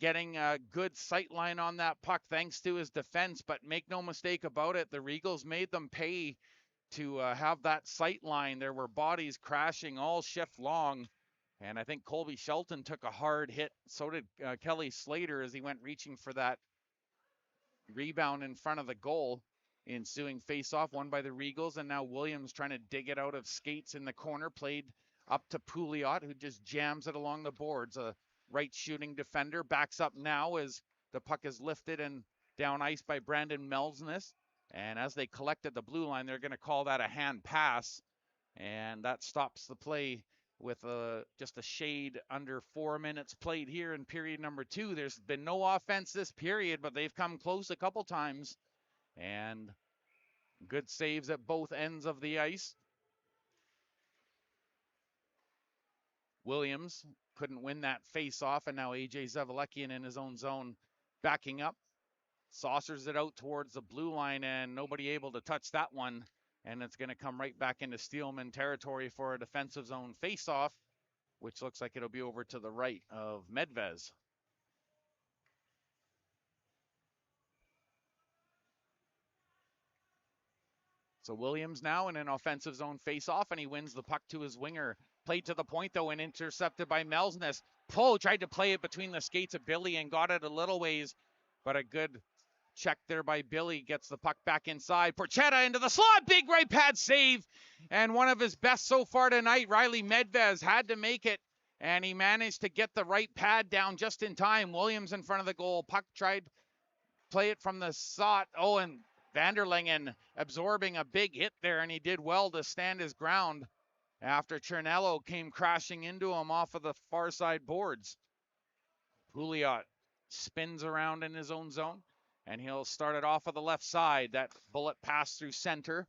getting a good sight line on that puck thanks to his defense. But make no mistake about it, the Regals made them pay to have that sight line. There were bodies crashing all shift long, and I think Colby Shelton took a hard hit. So did Kelly Slater as he went reaching for that rebound in front of the goal. Ensuing face-off won by the Regals, and now Williams trying to dig it out of skates in the corner, played up to Pouliot, who just jams it along the boards. A right shooting defender backs up now as the puck is lifted and down ice by Brandon Melsness. And as they collected the blue line, they're going to call that a hand pass, and that stops the play with just a shade under 4 minutes played here in period number 2. There's been no offense this period, but they've come close a couple times. And good saves at both ends of the ice. Williams couldn't win that face-off, and now A.J. Zavalekian in his own zone backing up. Saucers it out towards the blue line, and nobody able to touch that one. And it's going to come right back into Steelman territory for a defensive zone face-off, which looks like it'll be over to the right of Medvez. So Williams now in an offensive zone face-off, and he wins the puck to his winger. Played to the point, though, and intercepted by Melsness. Poe tried to play it between the skates of Billy and got it a little ways, but a good check there by Billy. Gets the puck back inside. Porchetta into the slot. Big right pad save, and one of his best so far tonight. Riley Medvez had to make it, and he managed to get the right pad down just in time. Williams in front of the goal. Puck tried to play it from the slot. Oh, and Vanderlingen absorbing a big hit there, and he did well to stand his ground after Chernello came crashing into him off of the far side boards. Pouliot spins around in his own zone, and he'll start it off of the left side. That bullet pass through center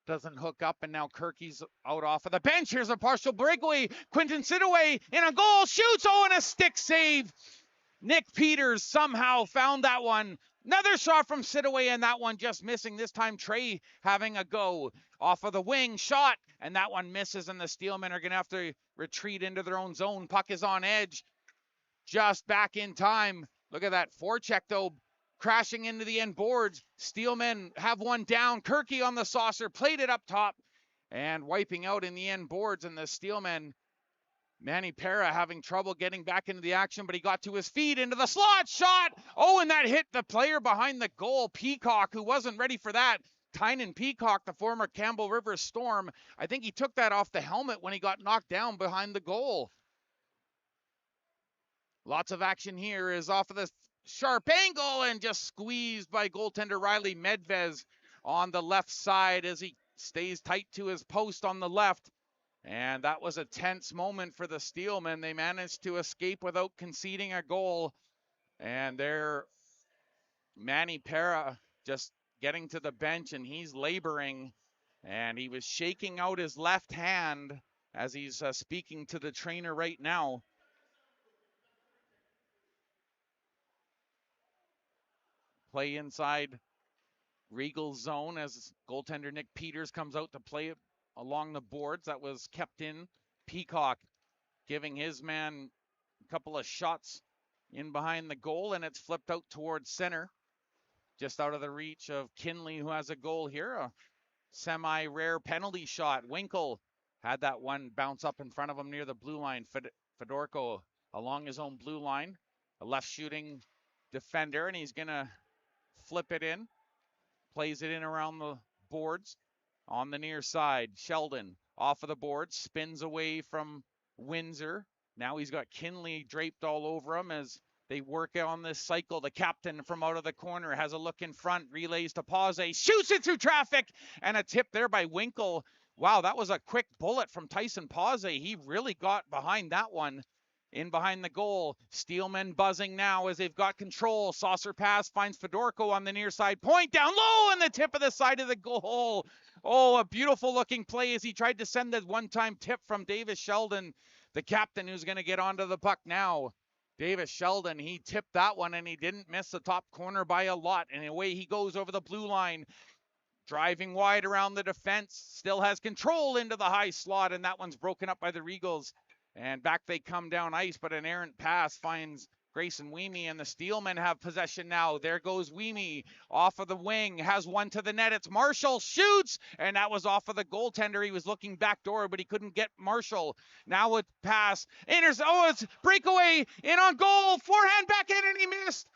doesn't hook up, and now Kirky's out off of the bench. Here's a partial breakaway. Quinton Sidaway in a goal, shoots, and a stick save. Nick Peters somehow found that one Another shot from Sidaway, and that one just missing. This time Trey having a go off of the wing shot, and that one misses, and the Steelmen are going to have to retreat into their own zone. Puck is on edge, just back in time. Look at that forecheck, though, crashing into the end boards. Steelmen have one down. Kirky on the saucer, played it up top, and wiping out in the end boards, and the Steelmen, Manny Para having trouble getting back into the action, but he got to his feet into the slot shot. Oh, and that hit the player behind the goal, Peacock, who wasn't ready for that. Tynan Peacock, the former Campbell River Storm. I think he took that off the helmet when he got knocked down behind the goal. Lots of action here is off of this sharp angle and just squeezed by goaltender Riley Medvez on the left side as he stays tight to his post on the left. And that was a tense moment for the Steelmen. They managed to escape without conceding a goal. And their Manny Para just getting to the bench, and he's laboring. And he was shaking out his left hand as he's speaking to the trainer right now. Play inside Regal's zone as goaltender Nick Peters comes out to play it along the boards. That was kept in. Peacock giving his man a couple of shots in behind the goal, and it's flipped out towards center, just out of the reach of Kinley, who has a goal here. A semi-rare penalty shot. Winkle had that one bounce up in front of him near the blue line. Fedorko along his own blue line, a left shooting defender, and he's going to flip it in. Plays it in around the boards on the near side. Sheldon off of the board, spins away from Windsor. Now he's got Kinley draped all over him as they work on this cycle. The captain from out of the corner has a look in front, relays to Pause, shoots it through traffic, and a tip there by Winkle. Wow, that was a quick bullet from Tyson Pause. He really got behind that one. In behind the goal, Steelmen buzzing now as they've got control. Saucer pass finds Fedorko on the near side. Point down low and the tip of the side of the goal. Oh, a beautiful looking play as he tried to send the one-time tip from Davis Sheldon, the captain, who's going to get onto the puck now. Davis Sheldon, he tipped that one and he didn't miss the top corner by a lot. And away he goes over the blue line. Driving wide around the defense. Still has control into the high slot, and that one's broken up by the Regals. And back they come down ice, but an errant pass finds Grayson Weemy, and the Steelmen have possession now. There goes Weemy off of the wing, has one to the net. It's Marshall, shoots, and that was off of the goaltender. He was looking backdoor, but he couldn't get Marshall. Now a pass, it's breakaway, in on goal, forehand back in, and he missed.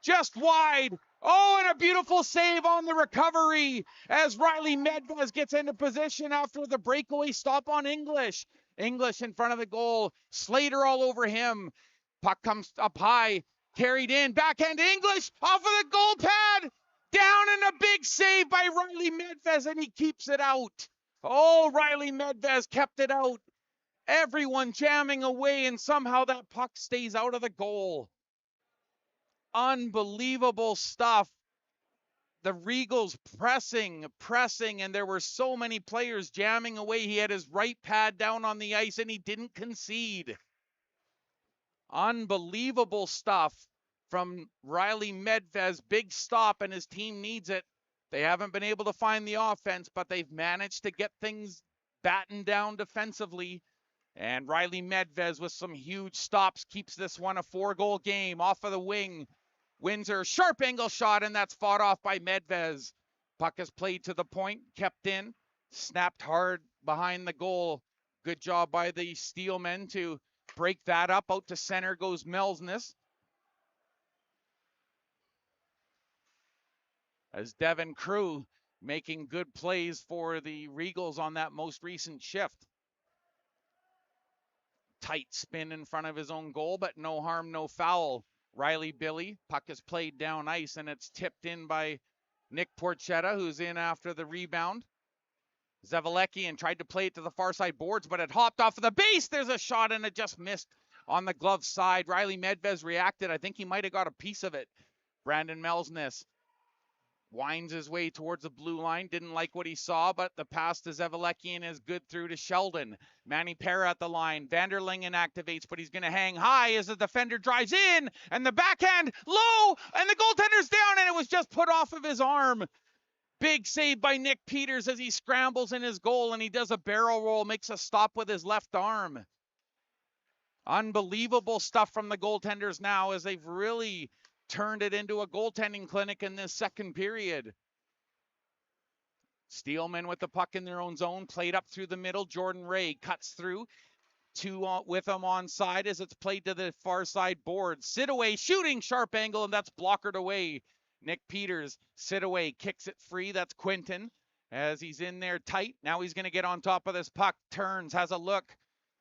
Just wide. Oh, and a beautiful save on the recovery as Riley Medvez gets into position after the breakaway stop on English. English in front of the goal. Slater all over him. Puck comes up high. Carried in. Backhand English off of the goal pad. Down, and a big save by Riley Medvez, and he keeps it out. Oh, Riley Medvez kept it out. Everyone jamming away, and somehow that puck stays out of the goal. Unbelievable stuff. The Regals pressing, and there were so many players jamming away. He had his right pad down on the ice, and he didn't concede. Unbelievable stuff from Riley Medvez. Big stop, and his team needs it. They haven't been able to find the offense, but they've managed to get things battened down defensively. And Riley Medvez with some huge stops keeps this one a 4-goal game. Off of the wing, Windsor, sharp angle shot, and that's fought off by Medvez. Puck is played to the point, kept in, snapped hard behind the goal. Good job by the Steelmen to break that up. Out to center goes Melsness. As Devin Crew making good plays for the Regals on that most recent shift. Tight spin in front of his own goal, but no harm, no foul. Riley Billy, puck is played down ice, and it's tipped in by Nick Porchetta, who's in after the rebound. Zevalecki and tried to play it to the far side boards, but it hopped off of the base. There's a shot, and it just missed on the glove side. Riley Medvez reacted. I think he might have got a piece of it. Brandon Melsness winds his way towards the blue line. Didn't like what he saw, but the pass to Zevelekian is good through to Sheldon. Manny Pera at the line. Vanderlingen activates, but he's going to hang high as the defender drives in, and the backhand low, and the goaltender's down, and it was just put off of his arm. Big save by Nick Peters as he scrambles in his goal, and he does a barrel roll, makes a stop with his left arm. Unbelievable stuff from the goaltenders now as they've really turned it into a goaltending clinic in this second period. Steelmen with the puck in their own zone, played up through the middle. Jordan Ray cuts through. Two with him on side as it's played to the far side board. Sidaway shooting, sharp angle, and that's blockered away. Nick Peters, Sidaway kicks it free. That's Quinton as he's in there tight. Now he's going to get on top of this puck. Turns, has a look.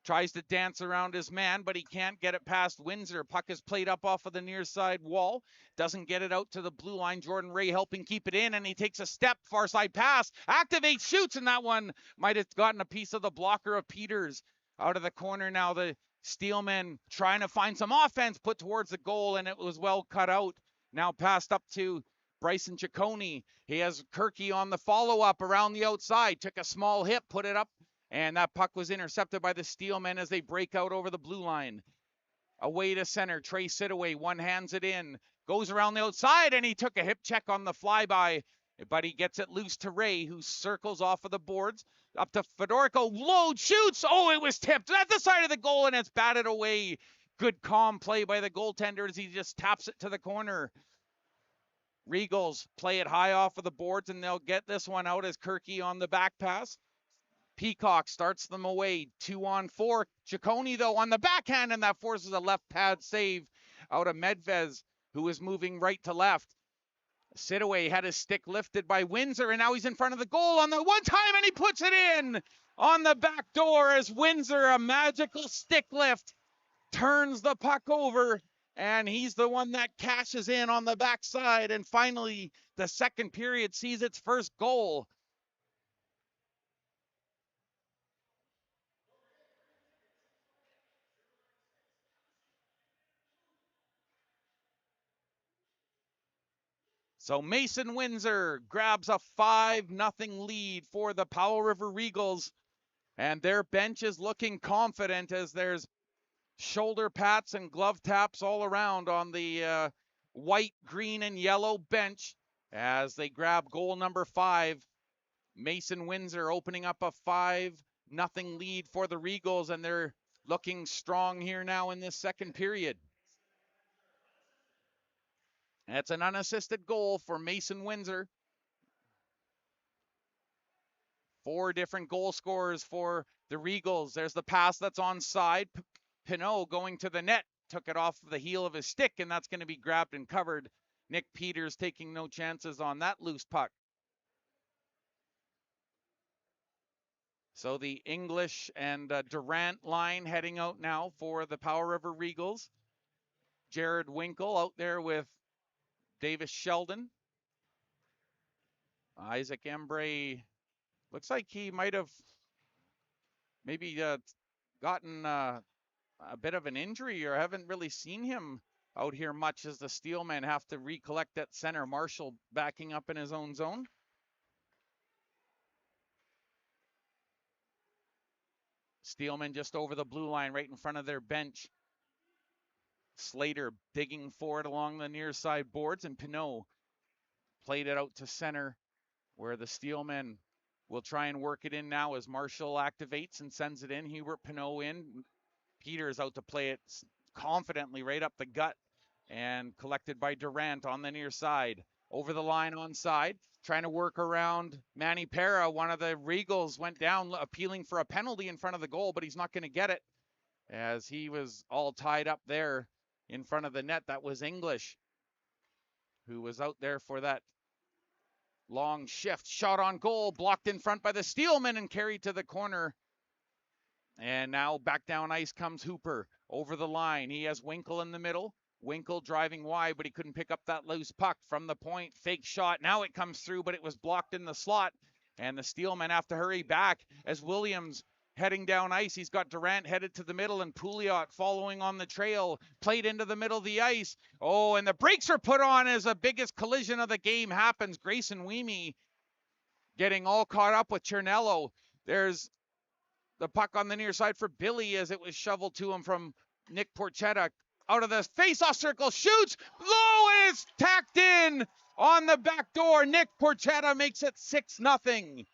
Tries to dance around his man, but he can't get it past Windsor. Puck is played up off of the near side wall. Doesn't get it out to the blue line. Jordan Ray helping keep it in, and he takes a step. Far side pass. Activates, shoots, and that one might have gotten a piece of the blocker of Peters. Out of the corner now, the Steelmen trying to find some offense put towards the goal, and it was well cut out. Now passed up to Bryson Ciccone. He has Kirky on the follow-up around the outside. Took a small hit, put it up, and that puck was intercepted by the Steelmen as they break out over the blue line. Away to center, Trey Sidaway, one hands it in. Goes around the outside, and he took a hip check on the flyby, but he gets it loose to Ray, who circles off of the boards. Up to Fedorico, load, shoots. Oh, it was tipped at the side of the goal, and it's batted away. Good calm play by the goaltender as he just taps it to the corner. Regals play it high off of the boards, and they'll get this one out as Kirky on the back pass. Peacock starts them away, 2-on-4. Ciccone, though, on the backhand, and that forces a left pad save out of Medvez, who is moving right to left. Sidaway had his stick lifted by Windsor, and now he's in front of the goal on the one time, and he puts it in on the back door as Windsor, a magical stick lift, turns the puck over, and he's the one that cashes in on the backside, and finally the second period sees its first goal. So Mason Windsor grabs a 5-0 lead for the Powell River Regals, and their bench is looking confident as there's shoulder pats and glove taps all around on the white, green, and yellow bench as they grab goal number 5. Mason Windsor opening up a 5-0 lead for the Regals, and they're looking strong here now in this second period. That's an unassisted goal for Mason Windsor. 4 different goal scorers for the Regals. There's the pass that's onside. Pinot going to the net. Took it off the heel of his stick, and that's going to be grabbed and covered. Nick Peters taking no chances on that loose puck. So the English and Durant line heading out now for the Powell River Regals. Jared Winkle out there with Davis Sheldon. Isaac Embray looks like he might have maybe gotten a bit of an injury, or haven't really seen him out here much as the Steelmen have to recollect at center. Marshall backing up in his own zone. Steelmen just over the blue line right in front of their bench. Slater digging for it along the near side boards, and Pinot played it out to center where the Steelmen will try and work it in now as Marshall activates and sends it in. Hubert Pinot in. Peters out to play it confidently right up the gut and collected by Durant on the near side. Over the line onside, trying to work around Manny Pera. One of the Regals went down appealing for a penalty in front of the goal, but he's not going to get it as he was all tied up there in front of the net. That was English, who was out there for that long shift. Shot on goal, blocked in front by the Steelmen and carried to the corner. And now back down ice comes Hooper over the line. He has Winkle in the middle. Winkle driving wide, but he couldn't pick up that loose puck from the point. Fake shot. Now it comes through, but it was blocked in the slot. And the Steelmen have to hurry back as Williams heading down ice. He's got Durant headed to the middle and Pouliot following on the trail, played into the middle of the ice. Oh, and the brakes are put on as the biggest collision of the game happens. Grayson Weemy getting all caught up with Chernello. There's the puck on the near side for Billy as it was shoveled to him from Nick Porchetta. Out of the face-off circle, shoots, low, and it's tacked in on the back door. Nick Porchetta makes it 6-0.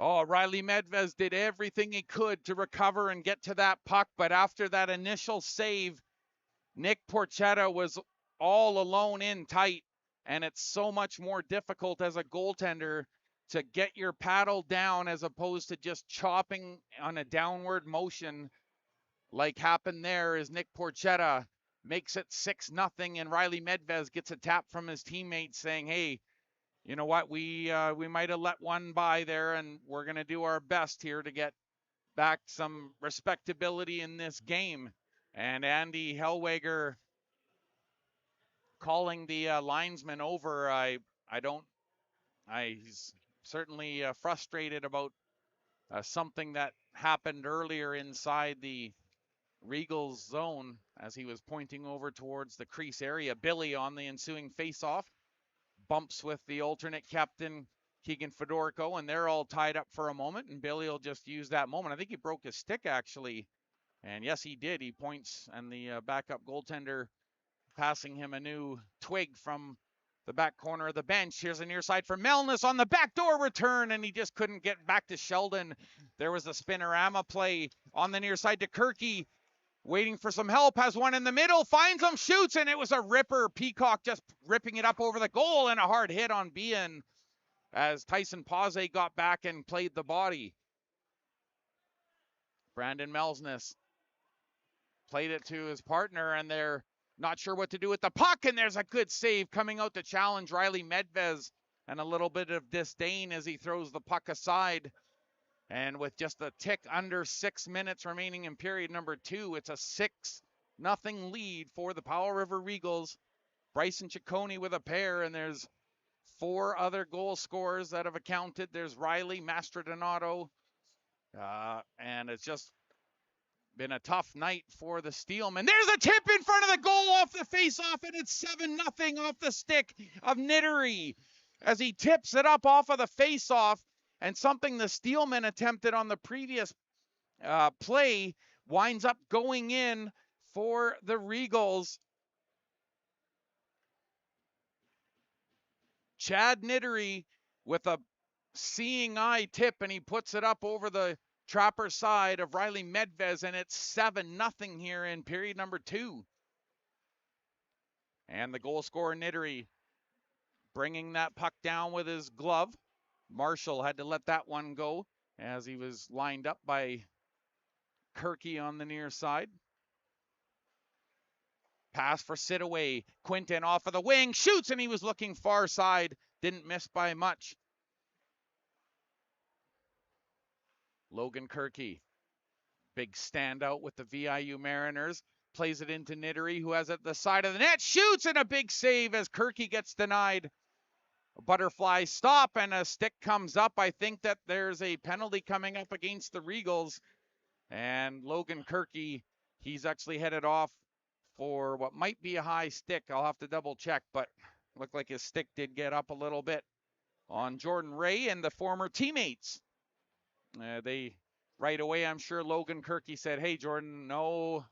Oh, Riley Medvez did everything he could to recover and get to that puck, but after that initial save, Nick Porchetta was all alone in tight, and it's so much more difficult as a goaltender to get your paddle down as opposed to just chopping on a downward motion like happened there as Nick Porchetta makes it 6-0, and Riley Medvez gets a tap from his teammates saying, hey, you know what, we might have let one by there, and we're going to do our best here to get back some respectability in this game. And Andy Hellweger calling the linesman over. He's certainly frustrated about something that happened earlier inside the Regals zone as he was pointing over towards the crease area. Billy on the ensuing faceoff bumps with the alternate captain Keegan Fedorko, and they're all tied up for a moment, and Billy will just use that moment. I think he broke his stick actually, and yes, he did. He points, and the backup goaltender passing him a new twig from the back corner of the bench. Here's a near side for Melness on the backdoor return, and he just couldn't get back to Sheldon. There was a spinorama play on the near side to Kirky, waiting for some help, has one in the middle, finds him, shoots, and it was a ripper. Peacock just ripping it up over the goal, and a hard hit on Bien as Tyson Pause got back and played the body. Brandon Melsness played it to his partner, and they're not sure what to do with the puck, and there's a good save coming out to challenge Riley Medvez, and a little bit of disdain as he throws the puck aside. And with just a tick under 6 minutes remaining in period number 2, it's a 6-0 lead for the Powell River Regals. Bryson Ciccone with a pair, and there's 4 other goal scorers that have accounted. There's Riley, Mastrodonato, and it's just been a tough night for the Steelmen. There's a tip in front of the goal off the face-off, and it's 7-0 off the stick of Nittery as he tips it up off of the face-off, and something the Steelmen attempted on the previous play winds up going in for the Regals. Chad Nittery with a seeing eye tip, and he puts it up over the trapper side of Riley Medvez, and it's 7-0 here in period number 2. And the goal scorer Nittery bringing that puck down with his glove. Marshall had to let that one go as he was lined up by Kirky on the near side. Pass for Sitaway. Quinton off of the wing, shoots, and he was looking far side. Didn't miss by much. Logan Kirky, big standout with the VIU Mariners. Plays it into Nittery, who has it at the side of the net. Shoots, and a big save as Kirky gets denied. A butterfly stop, and a stick comes up. I think that there's a penalty coming up against the Regals. And Logan Kirky, he's actually headed off for what might be a high stick. I'll have to double check, but looked like his stick did get up a little bit on Jordan Ray and the former teammates. They right away, I'm sure Logan Kirky said, hey, Jordan, no,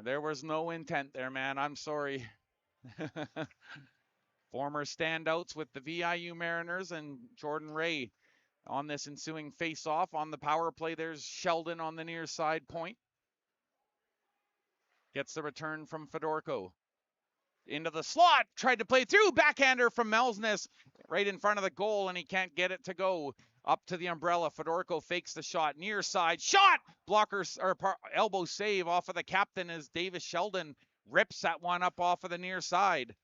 there was no intent there, man. I'm sorry. Former standouts with the VIU Mariners and Jordan Ray on this ensuing face-off. On the power play, there's Sheldon on the near side point. Gets the return from Fedorko. Into the slot, tried to play through, backhander from Melsness right in front of the goal, and he can't get it to go. Up to the umbrella, Fedorko fakes the shot, near side, shot! Blocker, or elbow save off of the captain as Davis Sheldon rips that one up off of the near side.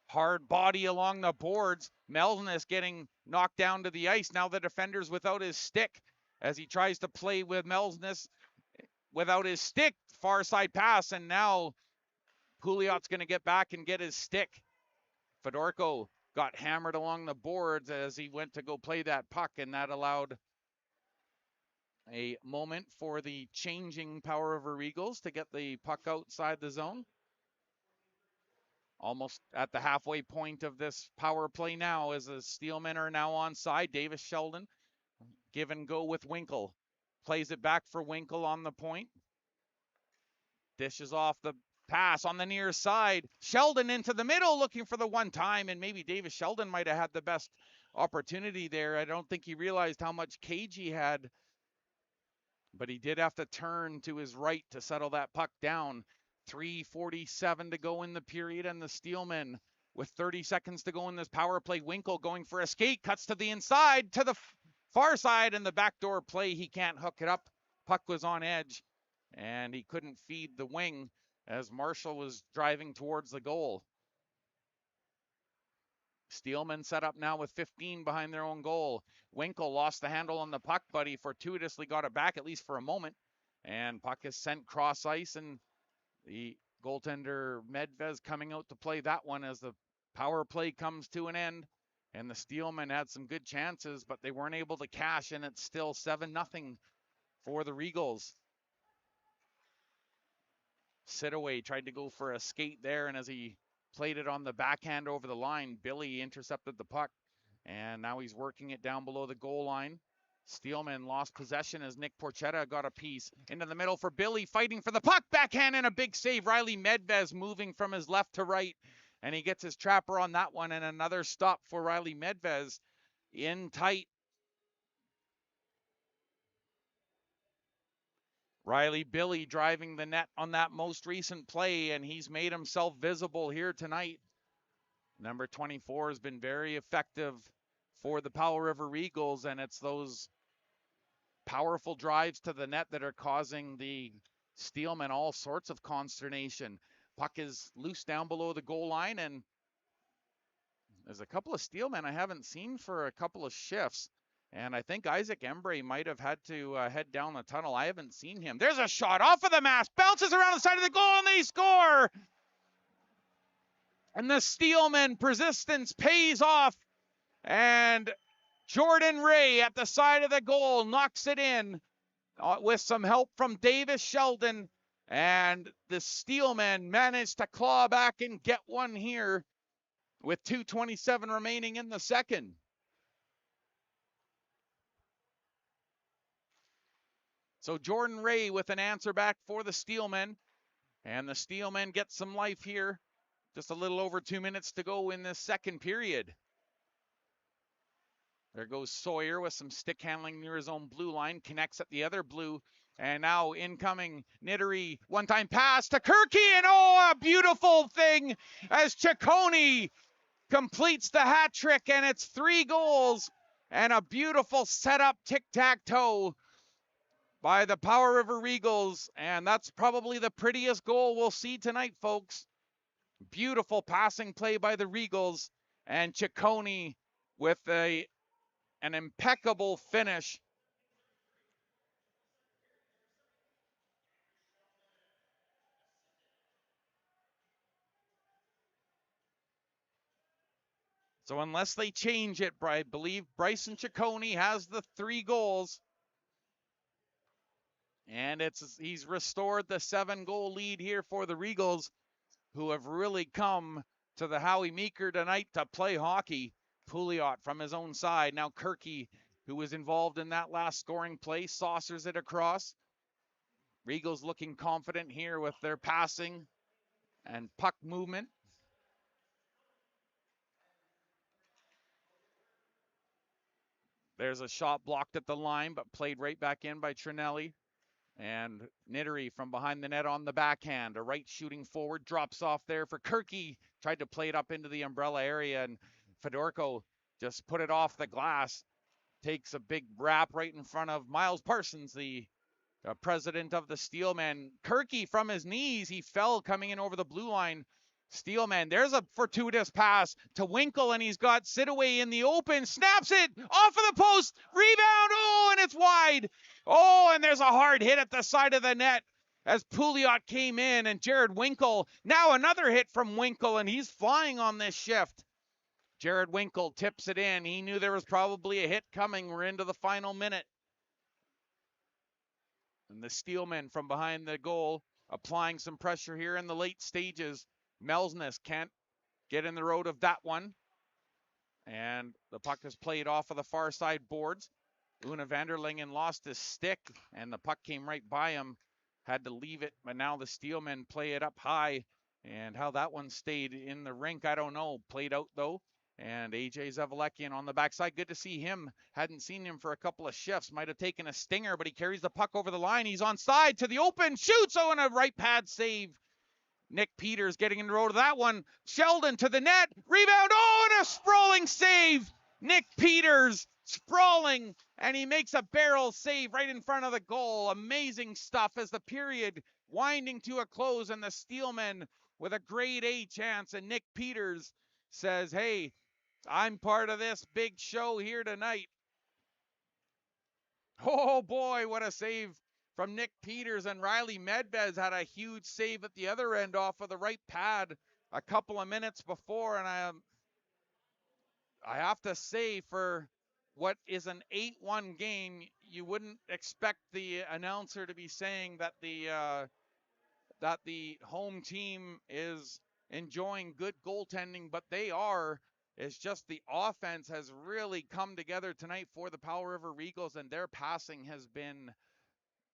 Hard body along the boards. Melsness getting knocked down to the ice. Now the defender's without his stick as he tries to play with Melsness without his stick. Far side pass, and now Pouliot's going to get back and get his stick. Fedorko got hammered along the boards as he went to go play that puck, and that allowed a moment for the changing Powell River Regals to get the puck outside the zone. Almost at the halfway point of this power play now, as the Steelmen are now onside. Davis Sheldon, give and go with Winkle. Plays it back for Winkle on the point. Dishes off the pass on the near side. Sheldon into the middle looking for the one time, and maybe Davis Sheldon might have had the best opportunity there. I don't think he realized how much cage he had, but he did have to turn to his right to settle that puck down. 3:47 to go in the period, and the Steelmen with 30 seconds to go in this power play. Winkle going for a skate, cuts to the inside, to the far side, and the backdoor play. He can't hook it up. Puck was on edge, and he couldn't feed the wing as Marshall was driving towards the goal. Steelmen set up now with 15 behind their own goal. Winkle lost the handle on the puck, but he fortuitously got it back, at least for a moment. And puck is sent cross ice, and the goaltender Medvez coming out to play that one as the power play comes to an end. And the Steelmen had some good chances, but they weren't able to cash, and it's still 7-0 for the Regals. Sitaway tried to go for a skate there, and as he played it on the backhand over the line, Billy intercepted the puck, and now he's working it down below the goal line. Steelman lost possession as Nick Porchetta got a piece into the middle for Billy, fighting for the puck, backhand, and a big save. Riley Medvez moving from his left to right, and he gets his trapper on that one, and another stop for Riley Medvez in tight. Riley Billy driving the net on that most recent play, and he's made himself visible here tonight. Number 24 has been very effective for the Powell River Regals, and it's those powerful drives to the net that are causing the Steelmen all sorts of consternation. Puck is loose down below the goal line, and there's a couple of Steelmen I haven't seen for a couple of shifts. And I think Isaac Embray might have had to head down the tunnel. I haven't seen him. There's a shot off of the mask, bounces around the side of the goal, and they score. And the Steelmen persistence pays off. And Jordan Ray at the side of the goal knocks it in with some help from Davis Sheldon. And the Steelmen managed to claw back and get one here with 2:27 remaining in the second. So Jordan Ray with an answer back for the Steelmen. And the Steelmen get some life here. Just a little over 2 minutes to go in this second period. There goes Sawyer with some stick handling near his own blue line. Connects at the other blue. And now incoming Nittery. One-time pass to Kirky. And oh, a beautiful thing as Ciccone completes the hat trick. And it's 3 goals and a beautiful setup tic-tac-toe by the Powell River Regals, and that's probably the prettiest goal we'll see tonight, folks. Beautiful passing play by the Regals, and Ciccone with an impeccable finish. So unless they change it, I believe Bryson Ciccone has the 3 goals. And he's restored the 7-goal lead here for the Regals, who have really come to the Howie Meeker tonight to play hockey. Pouliot from his own side. Now Kirky, who was involved in that last scoring play, saucers it across. Regals looking confident here with their passing and puck movement. There's a shot blocked at the line, but played right back in by Trinelli. And Nittery from behind the net on the backhand. A right shooting forward drops off there for Kirky. Tried to play it up into the umbrella area, and Fedorko just put it off the glass. Takes a big wrap right in front of Miles Parsons, the president of the Steelmen. Kirky from his knees. He fell coming in over the blue line. Steelman, there's a fortuitous pass to Winkle, and he's got Sitaway in the open, snaps it off of the post, rebound, oh, and it's wide. Oh, and there's a hard hit at the side of the net as Pouliot came in, and Jared Winkle, now another hit from Winkle, and he's flying on this shift. Jared Winkle tips it in. He knew there was probably a hit coming. We're into the final minute. And the Steelmen from behind the goal applying some pressure here in the late stages. Melsness can't get in the road of that one. And the puck is played off of the far side boards. Una Vanderlingen lost his stick, and the puck came right by him. Had to leave it, but now the Steelmen play it up high. And how that one stayed in the rink, I don't know. Played out, though. And AJ Zavalekian on the backside. Good to see him. Hadn't seen him for a couple of shifts. Might have taken a stinger, but he carries the puck over the line. He's onside to the open. Shoots! Oh, and a right pad save. Nick Peters getting in the road of that one. Sheldon to the net. Rebound. Oh, and a sprawling save. Nick Peters sprawling, and he makes a barrel save right in front of the goal. Amazing stuff as the period winding to a close, and the Steelmen with a grade A chance. And Nick Peters says, hey, I'm part of this big show here tonight. Oh boy, what a save from Nick Peters, and Riley Medvez had a huge save at the other end off of the right pad a couple of minutes before. And I have to say, for what is an 8-1 game, you wouldn't expect the announcer to be saying that the home team is enjoying good goaltending, but they are. It's just the offense has really come together tonight for the Powell River Regals, and their passing has been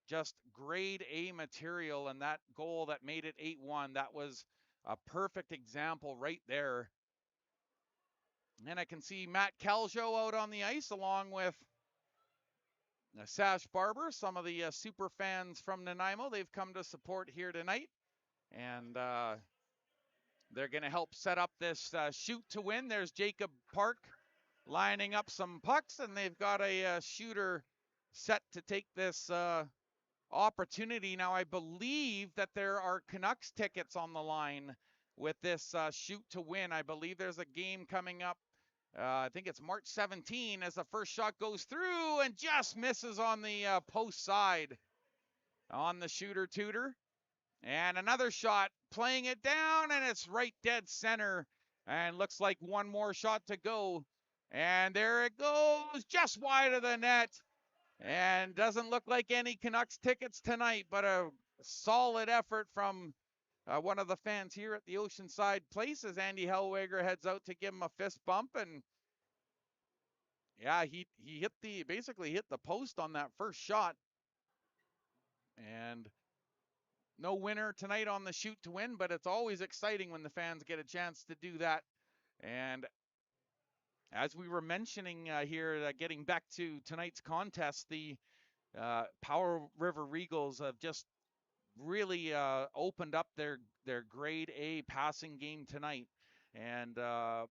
just grade A material. And that goal that made it 8-1, that was a perfect example right there. And I can see Matt Caljo out on the ice along with Sash Barber, some of the super fans from Nanaimo. They've come to support here tonight, and they're going to help set up this shoot to win. There's Jacob Park lining up some pucks, and they've got a shooter set to take this opportunity. Now, I believe that there are Canucks tickets on the line with this shoot to win. I believe there's a game coming up. I think it's March 17 as the first shot goes through and just misses on the post side on the shooter tutor. And another shot playing it down, and it's right dead center. And looks like one more shot to go. And there it goes, just wide of the net. And doesn't look like any Canucks tickets tonight, but a solid effort from one of the fans here at the Oceanside Place as Andy Hellweger heads out to give him a fist bump. And yeah, he basically hit the post on that first shot. And no winner tonight on the shoot to win, but it's always exciting when the fans get a chance to do that. And as we were mentioning here, getting back to tonight's contest, the Powell River Regals have just really opened up their grade A passing game tonight. And, a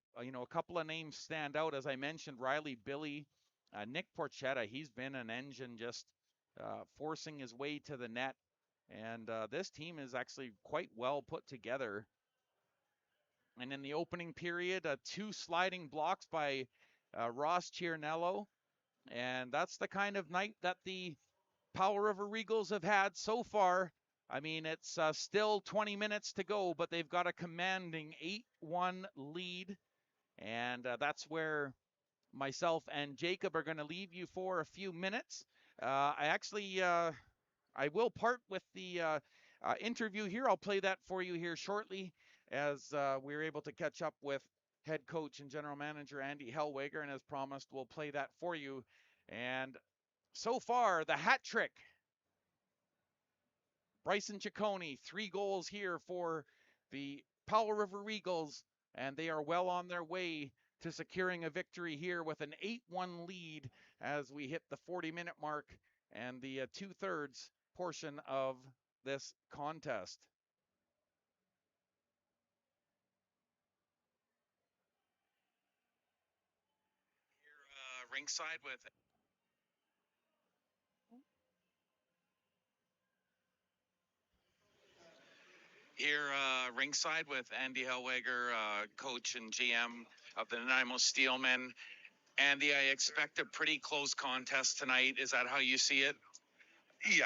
couple of names stand out. As I mentioned, Riley Billy, Nick Porchetta, he's been an engine just forcing his way to the net. And this team is actually quite well put together. And in the opening period, 2 sliding blocks by Ross Ciernello. And that's the kind of night that the Powell River Regals have had so far. I mean, it's still 20 minutes to go, but they've got a commanding 8-1 lead. And that's where myself and Jacob are going to leave you for a few minutes. I will part with the interview here. I'll play that for you here shortly as we were able to catch up with head coach and general manager Andy Hellweger. And as promised, we'll play that for you. And so far, the hat trick. Bryson Ciccone, 3 goals here for the Powell River Regals, and they are well on their way to securing a victory here with an 8-1 lead as we hit the 40-minute mark and the 2/3 portion of this contest. Here, ringside with Andy Hellweger, coach and GM of the Nanaimo Yeah,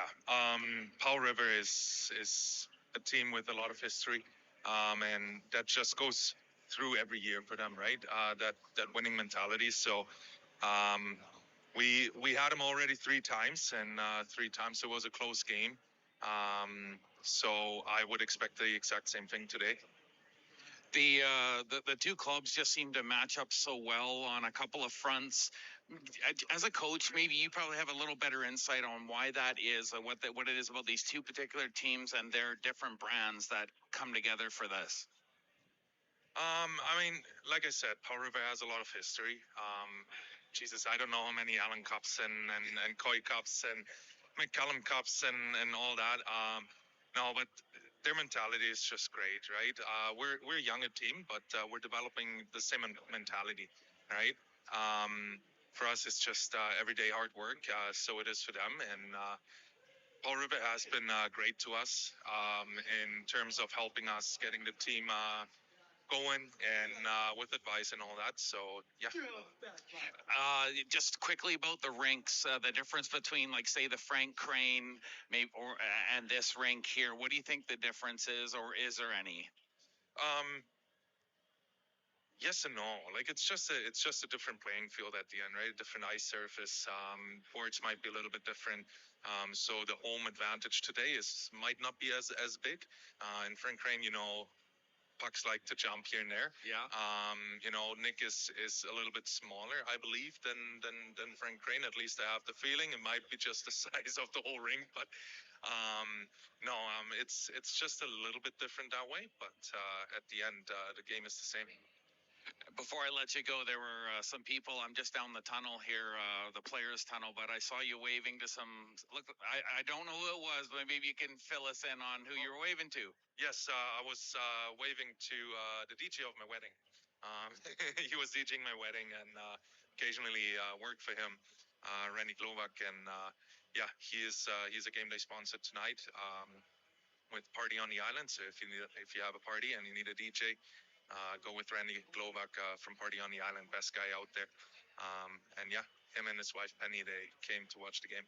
Powell River is a team with a lot of history, and that just goes through every year for them, right? That winning mentality. So we had them already 3 times, and 3 times it was a close game. So I would expect the exact same thing today. The two clubs just seem to match up so well on a couple of fronts. As a coach, maybe you probably have a little better insight on why that is, what it is about these two particular teams and their different brands that come together for this. I mean, like I said, Powell River has a lot of history. Jesus, I don't know how many Allen Cups and Coy Cups and McCallum Cups and all that. No, but their mentality is just great, right? We're a younger team, but we're developing the same mentality, right? For us, it's just everyday hard work. So it is for them, and Paul River has been great to us in terms of helping us getting the team going and with advice and all that. So yeah. Just quickly about the rinks, the difference between, like, say, the Frank Crane, maybe, and this rink here. What do you think the difference is, or is there any? Yes and no. Like it's just a different playing field at the end, right? A different ice surface. Boards might be a little bit different. So the home advantage today might not be as big. In Frank Crane, pucks like to jump here and there. Yeah. Nick is a little bit smaller, I believe, than Frank Crane. At least I have the feeling. It might be just the size of the whole rink, but no, it's just a little bit different that way. But at the end, the game is the same. Before I let you go, there were some people. I'm just down the tunnel here, the players' tunnel, but I saw you waving to some. Look, I don't know who it was, but maybe you can fill us in on who you were waving to. Yes, I was waving to the DJ of my wedding. He was DJing my wedding, and occasionally worked for him, Randy Glovak, and yeah, he's a game day sponsor tonight. With Party on the Island. So if you have a party and you need a DJ, go with Randy Glovak from Party on the Island, best guy out there. And yeah, him and his wife Penny, they came to watch the game.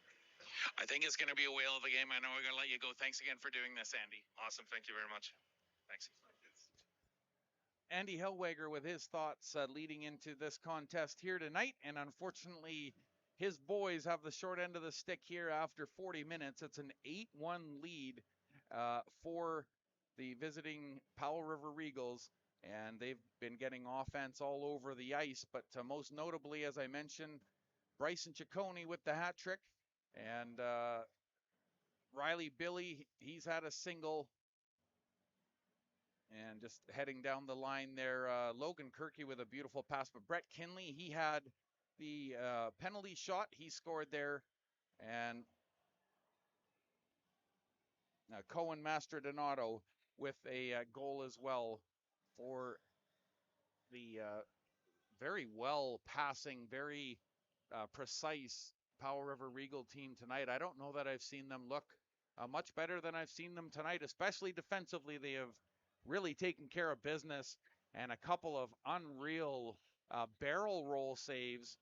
I think it's going to be a whale of a game. I know we're going to let you go. Thanks again for doing this, Andy. Awesome. Thank you very much. Thanks. Andy Hellweger with his thoughts leading into this contest here tonight. And unfortunately, his boys have the short end of the stick here after 40 minutes. It's an 8-1 lead for the visiting Powell River Regals, and they've been getting offense all over the ice, but most notably, as I mentioned, Bryson Ciccone with the hat trick, and Riley Billy, he's had a single, and just heading down the line there, Logan Kirky with a beautiful pass, but Brett Kinley, he had the penalty shot, he scored there, and Cohen Mastrodonato with a goal as well for the very well passing, very precise Powell River Regal team tonight. I don't know that I've seen them look much better than I've seen them tonight, especially defensively. They have really taken care of business, and a couple of unreal barrel roll saves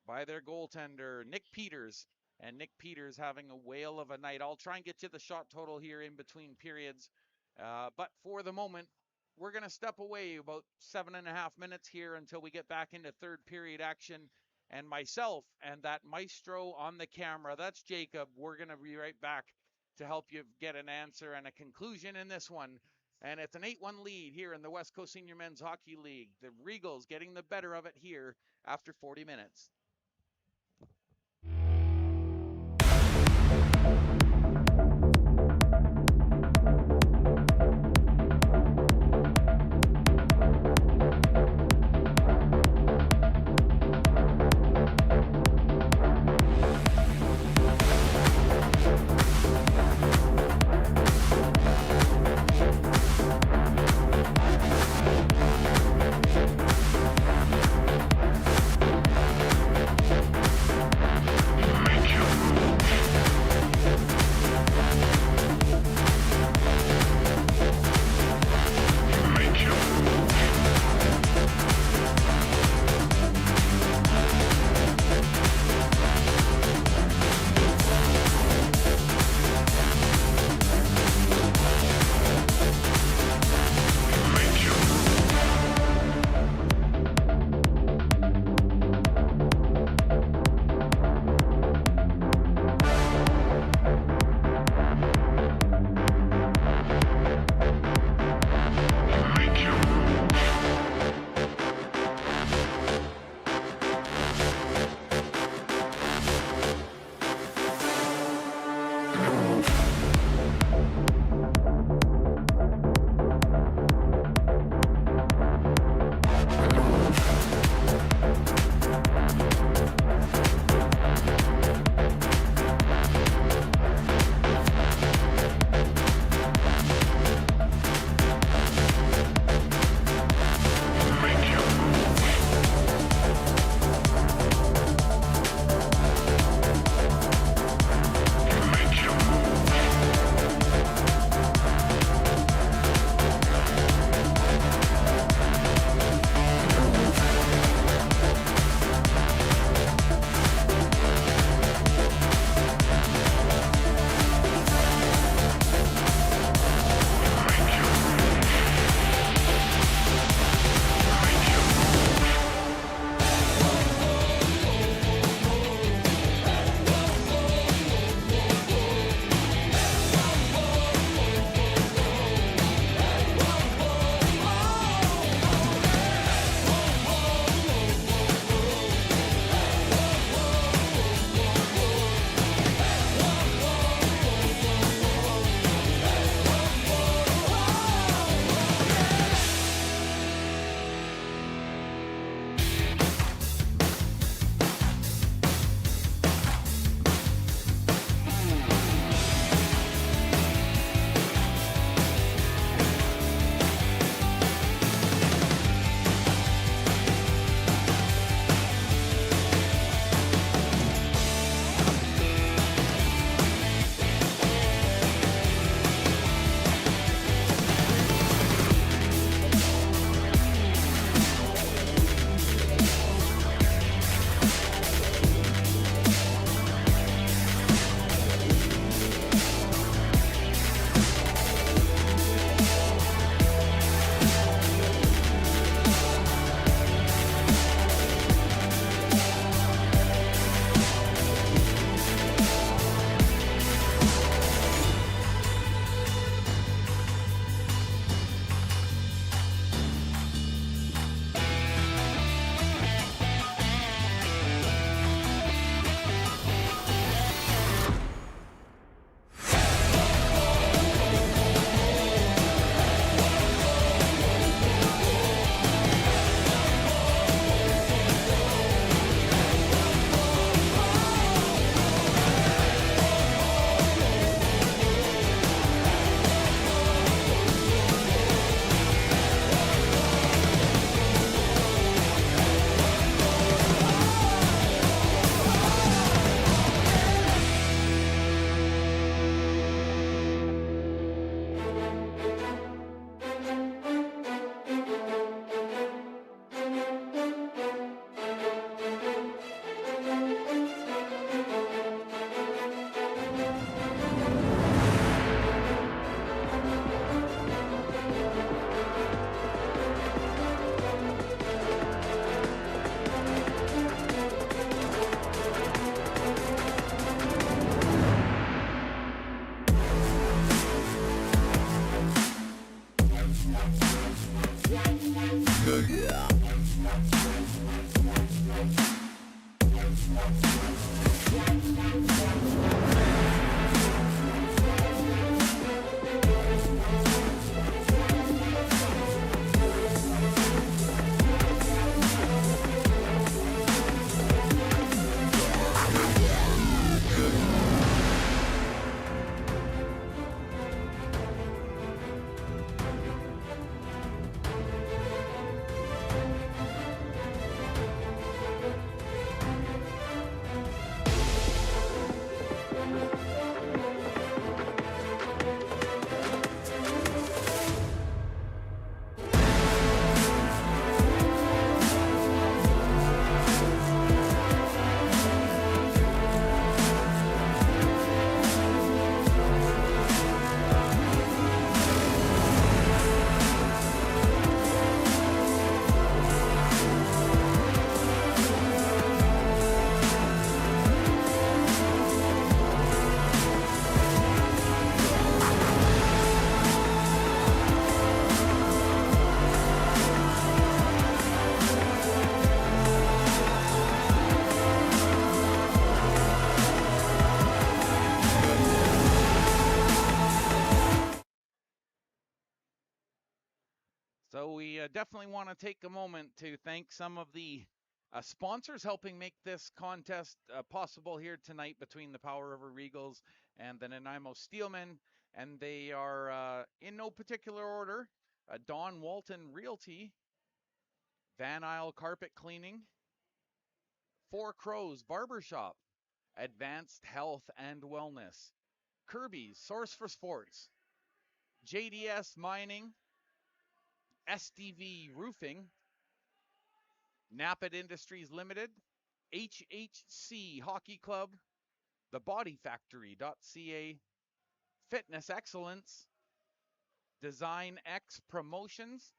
by their goaltender, Nick Peters. And Nick Peters having a whale of a night. I'll try and get you the shot total here in between periods. But for the moment, we're going to step away about 7.5 minutes here until we get back into third period action. And myself and that maestro on the camera, that's Jacob, we're going to be right back to help you get an answer and a conclusion in this one. And it's an 8-1 lead here in the West Coast Senior Men's Hockey League. The Regals getting the better of it here after 40 minutes. So we definitely want to take a moment to thank some of the sponsors helping make this contest possible here tonight between the Powell River Regals and the Nanaimo Steelmen. And they are in no particular order: Don Walton Realty, Van Isle Carpet Cleaning, Four Crows Barbershop, Advanced Health and Wellness, Kirby's Source for Sports, JDS Mining, SDV Roofing, Napit Industries Limited, HHC Hockey Club, thebodyfactory.ca, Fitness Excellence, Design X Promotions,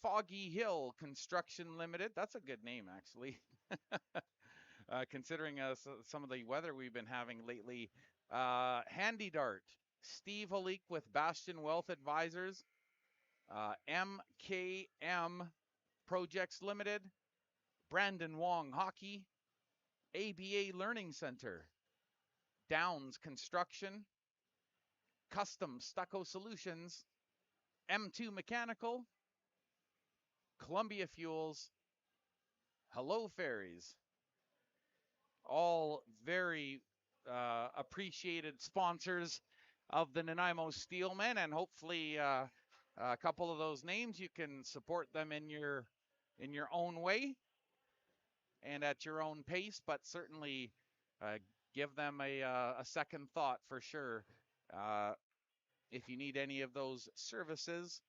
Foggy Hill Construction Limited. That's a good name, actually, considering some of the weather we've been having lately. Handy Dart, Steve Halik with Bastion Wealth Advisors, MKM Projects Limited, Brandon Wong Hockey, ABA Learning Center, Downs Construction, Custom Stucco Solutions, M2 Mechanical, Columbia Fuels, Hello Ferries, all very appreciated sponsors of the Nanaimo Steelmen, and hopefully a couple of those names you can support them in your own way and at your own pace, but certainly give them a second thought for sure. If you need any of those services,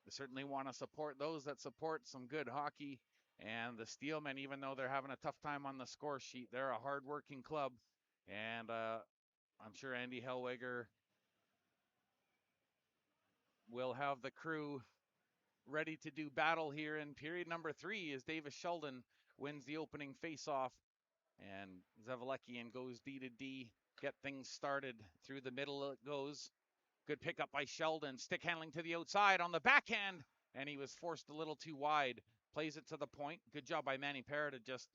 we certainly want to support those that support some good hockey. And the Steelmen, even though they're having a tough time on the score sheet, they're a hard-working club. And I'm sure Andy Hellweger will have the crew ready to do battle here in period number 3 as Davis Sheldon wins the opening face-off. And Zavalekian goes D to D, get things started. Through the middle it goes. Good pickup by Sheldon. Stick handling to the outside on the backhand. And he was forced a little too wide. Plays it to the point. Good job by Manny Parra to just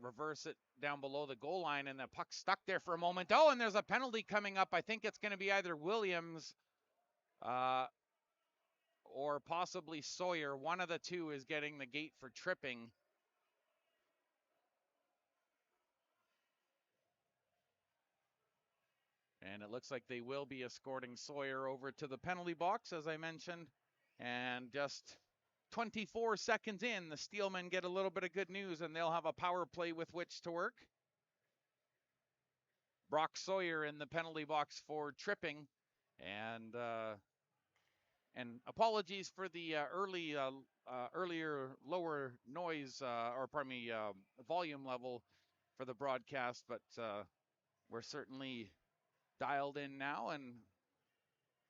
reverse it down below the goal line. And the puck stuck there for a moment. Oh, and there's a penalty coming up. I think it's going to be either Williams or possibly Sawyer. One of the two is getting the gate for tripping. And it looks like they will be escorting Sawyer over to the penalty box, as I mentioned. And just 24 seconds in, the Steelmen get a little bit of good news, and they'll have a power play with which to work. Brock Sawyer in the penalty box for tripping. And apologies for the earlier lower noise, volume level for the broadcast, but we're certainly dialed in now and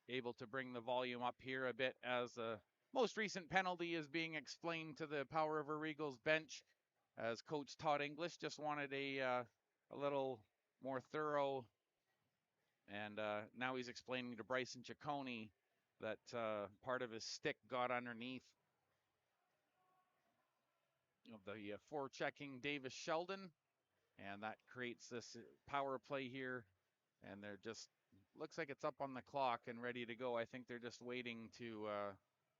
able to bring the volume up here a bit as the most recent penalty is being explained to the Powell River Regals bench, as Coach Todd English just wanted a little more thorough, and now he's explaining to Bryson Ciccone that part of his stick got underneath of the forechecking Davis Sheldon, and that creates this power play here. And they're just looks like it's up on the clock and ready to go. I think they're just waiting to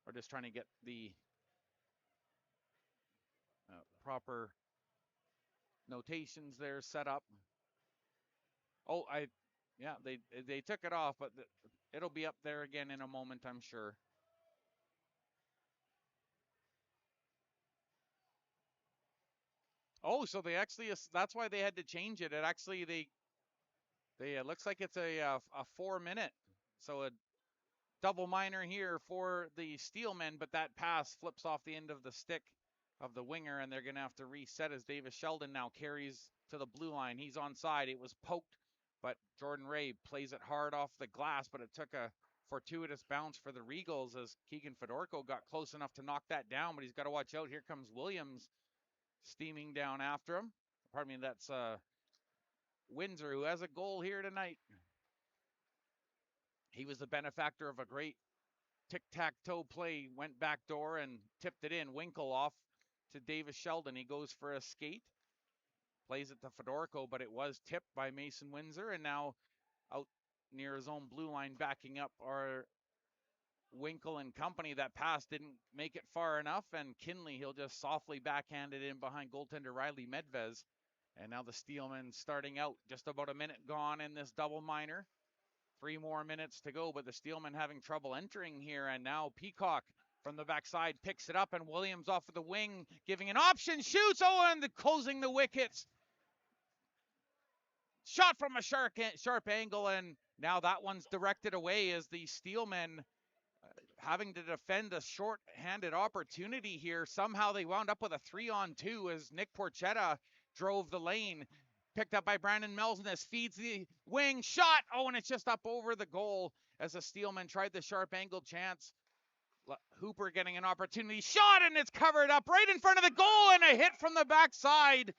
or just trying to get the proper notations there set up. Oh, yeah, they took it off, but it'll be up there again in a moment, I'm sure. Oh, so they actually, that's why they had to change it. It actually, it looks like it's a 4 minute. So a double minor here for the Steelmen, but that pass flips off the end of the stick of the winger, and they're going to have to reset as Davis Sheldon now carries to the blue line. He's onside. It was poked, but Jordan Ray plays it hard off the glass, but it took a fortuitous bounce for the Regals as Keegan Fedorko got close enough to knock that down, but he's got to watch out. Here comes Williams steaming down after him. Pardon me, that's Windsor, who has a goal here tonight. He was the benefactor of a great tic-tac-toe play, went back door and tipped it in. Winkle off to Davis Sheldon. He goes for a skate, plays it to Fedorko, but it was tipped by Mason Windsor, and now out near his own blue line backing up are Winkle and company. That pass didn't make it far enough, and Kinley, he'll just softly backhand it in behind goaltender Riley Medvez. And now the Steelmen starting out, just about a minute gone in this double minor. 3 more minutes to go, but the Steelmen having trouble entering here, and now Peacock from the backside picks it up, and Williams off of the wing, giving an option, shoots, and closing the wickets. Shot from a sharp angle, and now that one's directed away as the Steelmen having to defend a short-handed opportunity here. Somehow they wound up with a 3-on-2 as Nick Porchetta drove the lane. Picked up by Brandon Melsness, feeds the wing, shot, and it's just up over the goal as the Steelmen tried the sharp angle chance. Hooper getting an opportunity, shot, and it's covered up right in front of the goal, and a hit from the backside.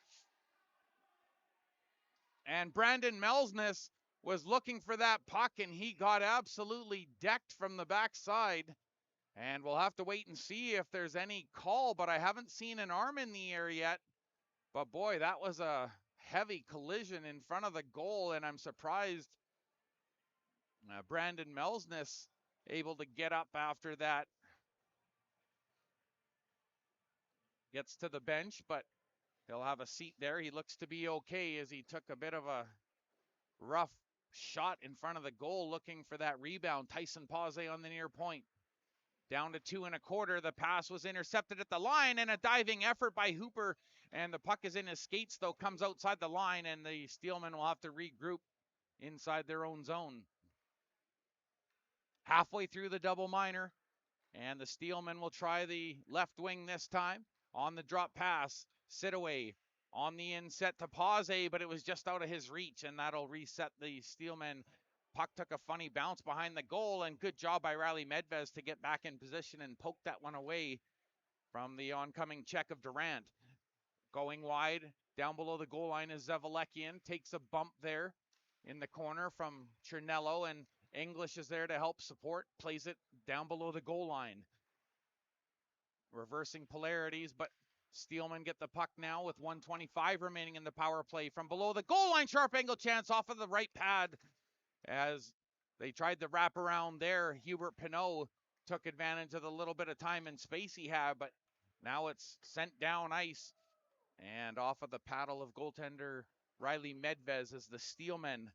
And Brandon Melsness was looking for that puck, and he got absolutely decked from the backside. And we'll have to wait and see if there's any call, but I haven't seen an arm in the air yet. But boy, that was a heavy collision in front of the goal, and I'm surprised Brandon Melsness able to get up after that. Gets to the bench, but he'll have a seat there. He looks to be okay as he took a bit of a rough shot in front of the goal looking for that rebound. Tyson Pause on the near point. Down to 2 1/4. The pass was intercepted at the line, and a diving effort by Hooper. And the puck is in his skates, though, comes outside the line, and the Steelmen will have to regroup inside their own zone. Halfway through the double minor, and the Steelmen will try the left wing this time. On the drop pass, Sitaway on the inset to Pause, but it was just out of his reach, and that'll reset the Steelmen. Puck took a funny bounce behind the goal, and good job by Riley Medvez to get back in position and poke that one away from the oncoming check of Durant. Going wide, down below the goal line is Zavalekian, takes a bump there in the corner from Chernello, and English is there to help support, plays it down below the goal line. Reversing polarities, but Steelmen get the puck now with 1:25 remaining in the power play. From below the goal line, sharp angle chance off of the right pad. As they tried the wraparound there, Hubert Pinot took advantage of the little bit of time and space he had, but now it's sent down ice and off of the paddle of goaltender Riley Medvez as the Steelmen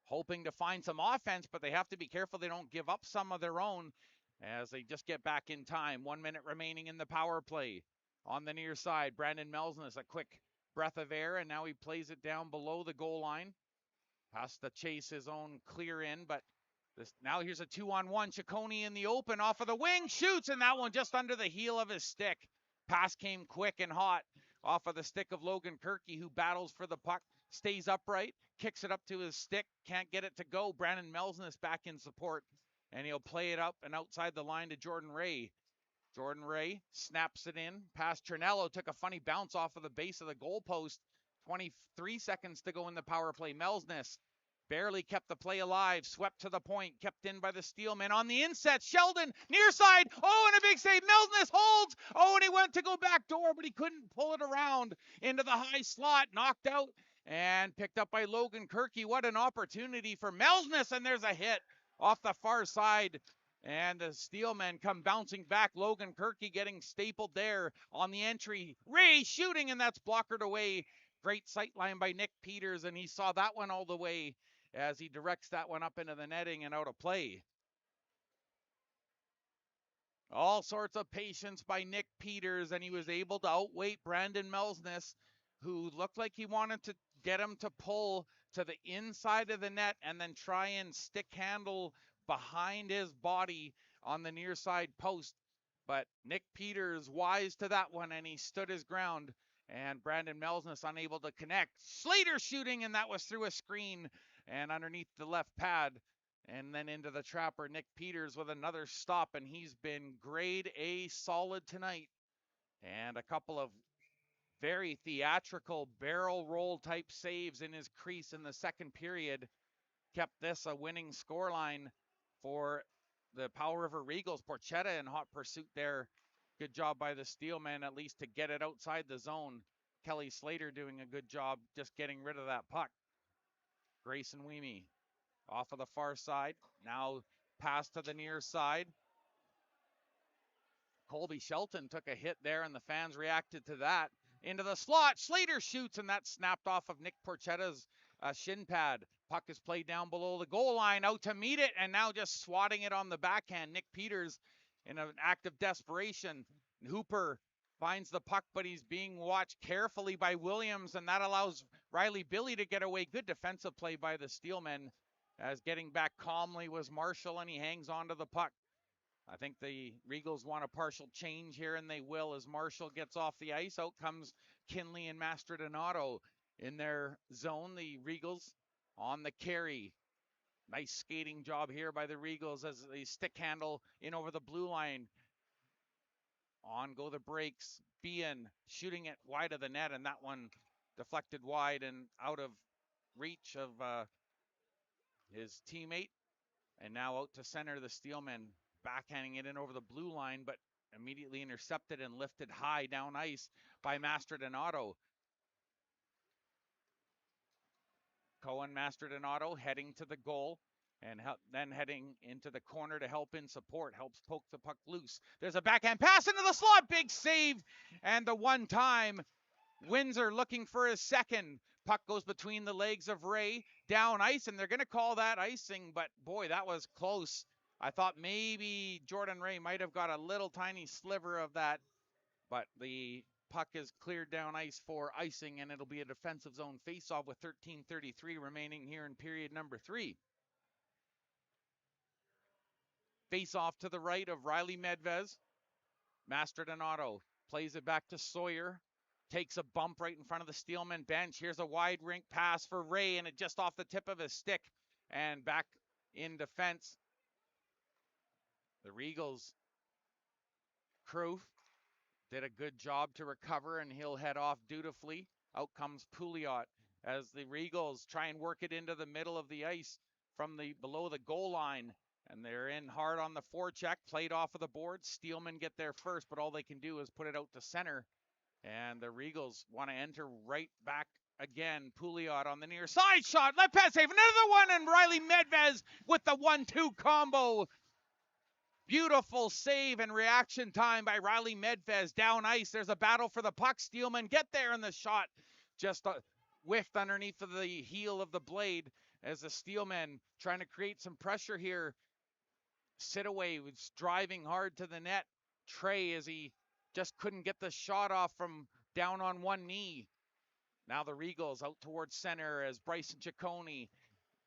hoping to find some offense, but they have to be careful they don't give up some of their own as they just get back in time. 1 minute remaining in the power play. On the near side, Brandon Melsness, a quick breath of air, and now he plays it down below the goal line. Has to chase his own clear in, but now here's a 2-on-1. Ciccone in the open, off of the wing, shoots, and that one just under the heel of his stick. Pass came quick and hot off of the stick of Logan Kirky, who battles for the puck, stays upright, kicks it up to his stick, can't get it to go. Brandon Melsness back in support, and he'll play it up and outside the line to Jordan Ray. Jordan Ray snaps it in past Chernello, took a funny bounce off of the base of the goalpost. 23 seconds to go in the power play. Melsness barely kept the play alive, swept to the point, kept in by the Steelmen. On the inset, Sheldon, near side. Oh, and a big save. Melsness holds. Oh, and he went to go back door, but he couldn't pull it around into the high slot. Knocked out and picked up by Logan Kirky. What an opportunity for Melsness, and there's a hit off the far side. And the Steelmen come bouncing back. Logan Kirky getting stapled there on the entry. Ray shooting, and that's blockered away. Great sight line by Nick Peters, and he saw that one all the way as he directs that one up into the netting and out of play. All sorts of patience by Nick Peters, and he was able to outweight Brandon Melsness, who looked like he wanted to get him to pull to the inside of the net and then try and stick handle behind his body on the near side post. But Nick Peters wise to that one, and he stood his ground. And Brandon Melsness unable to connect. Slater shooting, and that was through a screen and underneath the left pad. And then into the trapper, Nick Peters with another stop, and he's been grade A solid tonight. And a couple of very theatrical barrel roll type saves in his crease in the second period kept this a winning scoreline for the Powell River Regals. Porchetta in hot pursuit there. Good job by the Steelmen, at least to get it outside the zone. Kelly Slater doing a good job just getting rid of that puck. Grayson Weemy off of the far side. Now pass to the near side. Colby Shelton took a hit there, and the fans reacted to that. Into the slot. Slater shoots, and that snapped off of Nick Porchetta's shin pad. Puck is played down below the goal line, out to meet it, and now just swatting it on the backhand. Nick Peters in an act of desperation. Hooper finds the puck, but he's being watched carefully by Williams, and that allows Riley Billy to get away. Good defensive play by the Steelmen, as getting back calmly was Marshall, and he hangs on to the puck. I think the Regals want a partial change here, and they will as Marshall gets off the ice. Out comes Kinley and Mastrodonato in their zone. The Regals on the carry. Nice skating job here by the Regals as they stick handle in over the blue line. On go the breaks. Bean shooting it wide of the net, and that one deflected wide and out of reach of his teammate. And now out to center, the Steelmen backhanding it in over the blue line, but immediately intercepted and lifted high down ice by Mastrodonato. Cohen Mastrodonato heading to the goal and then heading into the corner to help in support, helps poke the puck loose. There's a backhand pass into the slot, big save, and the one time Windsor looking for his second. Puck goes between the legs of Ray, down ice, and they're going to call that icing, but boy, that was close. I thought maybe Jordan Ray might have got a little tiny sliver of that, but the puck is cleared down ice for icing, and it'll be a defensive zone faceoff with 13:33 remaining here in period number 3. Face-off to the right of Riley Medvez. Mastrodonato plays it back to Sawyer. Takes a bump right in front of the Steelman bench. Here's a wide rink pass for Ray, and it just off the tip of his stick. And back in defense, the Regals crew did a good job to recover, and he'll head off dutifully. Out comes Pouliot as the Regals try and work it into the middle of the ice from the below the goal line. And they're in hard on the forecheck, played off of the board. Steelmen get there first, but all they can do is put it out to center. And the Regals want to enter right back again. Pouliot on the near side shot. Left pass save. Another one. And Riley Medvez with the 1-2 combo. Beautiful save and reaction time by Riley Medvez. Down ice. There's a battle for the puck. Steelmen get there, and the shot just whiffed underneath of the heel of the blade as the Steelmen trying to create some pressure here. Sitaway was driving hard to the net. Trey, as he just couldn't get the shot off from down on one knee. Now the Regals out towards center as Bryson Ciccone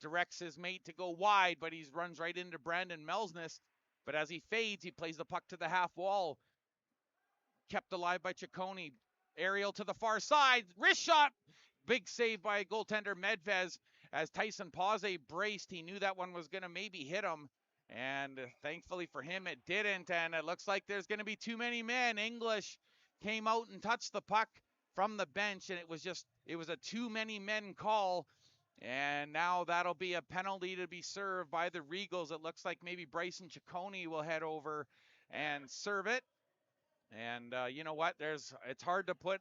directs his mate to go wide, but he runs right into Brandon Melsness. But as he fades, he plays the puck to the half wall. Kept alive by Ciccone. Aerial to the far side. Wrist shot. Big save by goaltender Medvez as Tyson Pause braced. He knew that one was going to maybe hit him. And thankfully for him, it didn't. And it looks like there's going to be too many men. English came out and touched the puck from the bench. And it was a too many men call. And now that'll be a penalty to be served by the Regals. It looks like maybe Bryson Ciccone will head over and serve it. And you know what? It's hard to put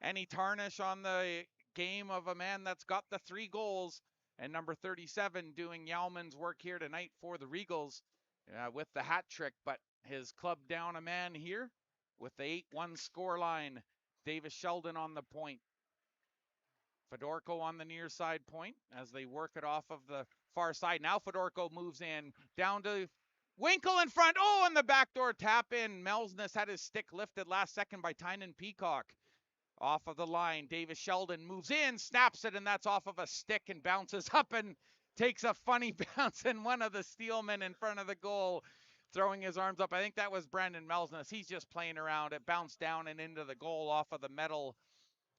any tarnish on the game of a man that's got the 3 goals. And number 37 doing Yalman's work here tonight for the Regals with the hat trick. But his club down a man here with the 8-1 score line. Davis Sheldon on the point. Fedorko on the near side point as they work it off of the far side. Now Fedorko moves in down to Winkle in front. Oh, and the backdoor tap in. Melsness had his stick lifted last second by Tynan Peacock. Off of the line, Davis Sheldon moves in, snaps it, and that's off of a stick and bounces up and takes a funny bounce in one of the Steelmen in front of the goal, throwing his arms up. I think that was Brandon Melsness. He's just playing around. It bounced down and into the goal off of the metal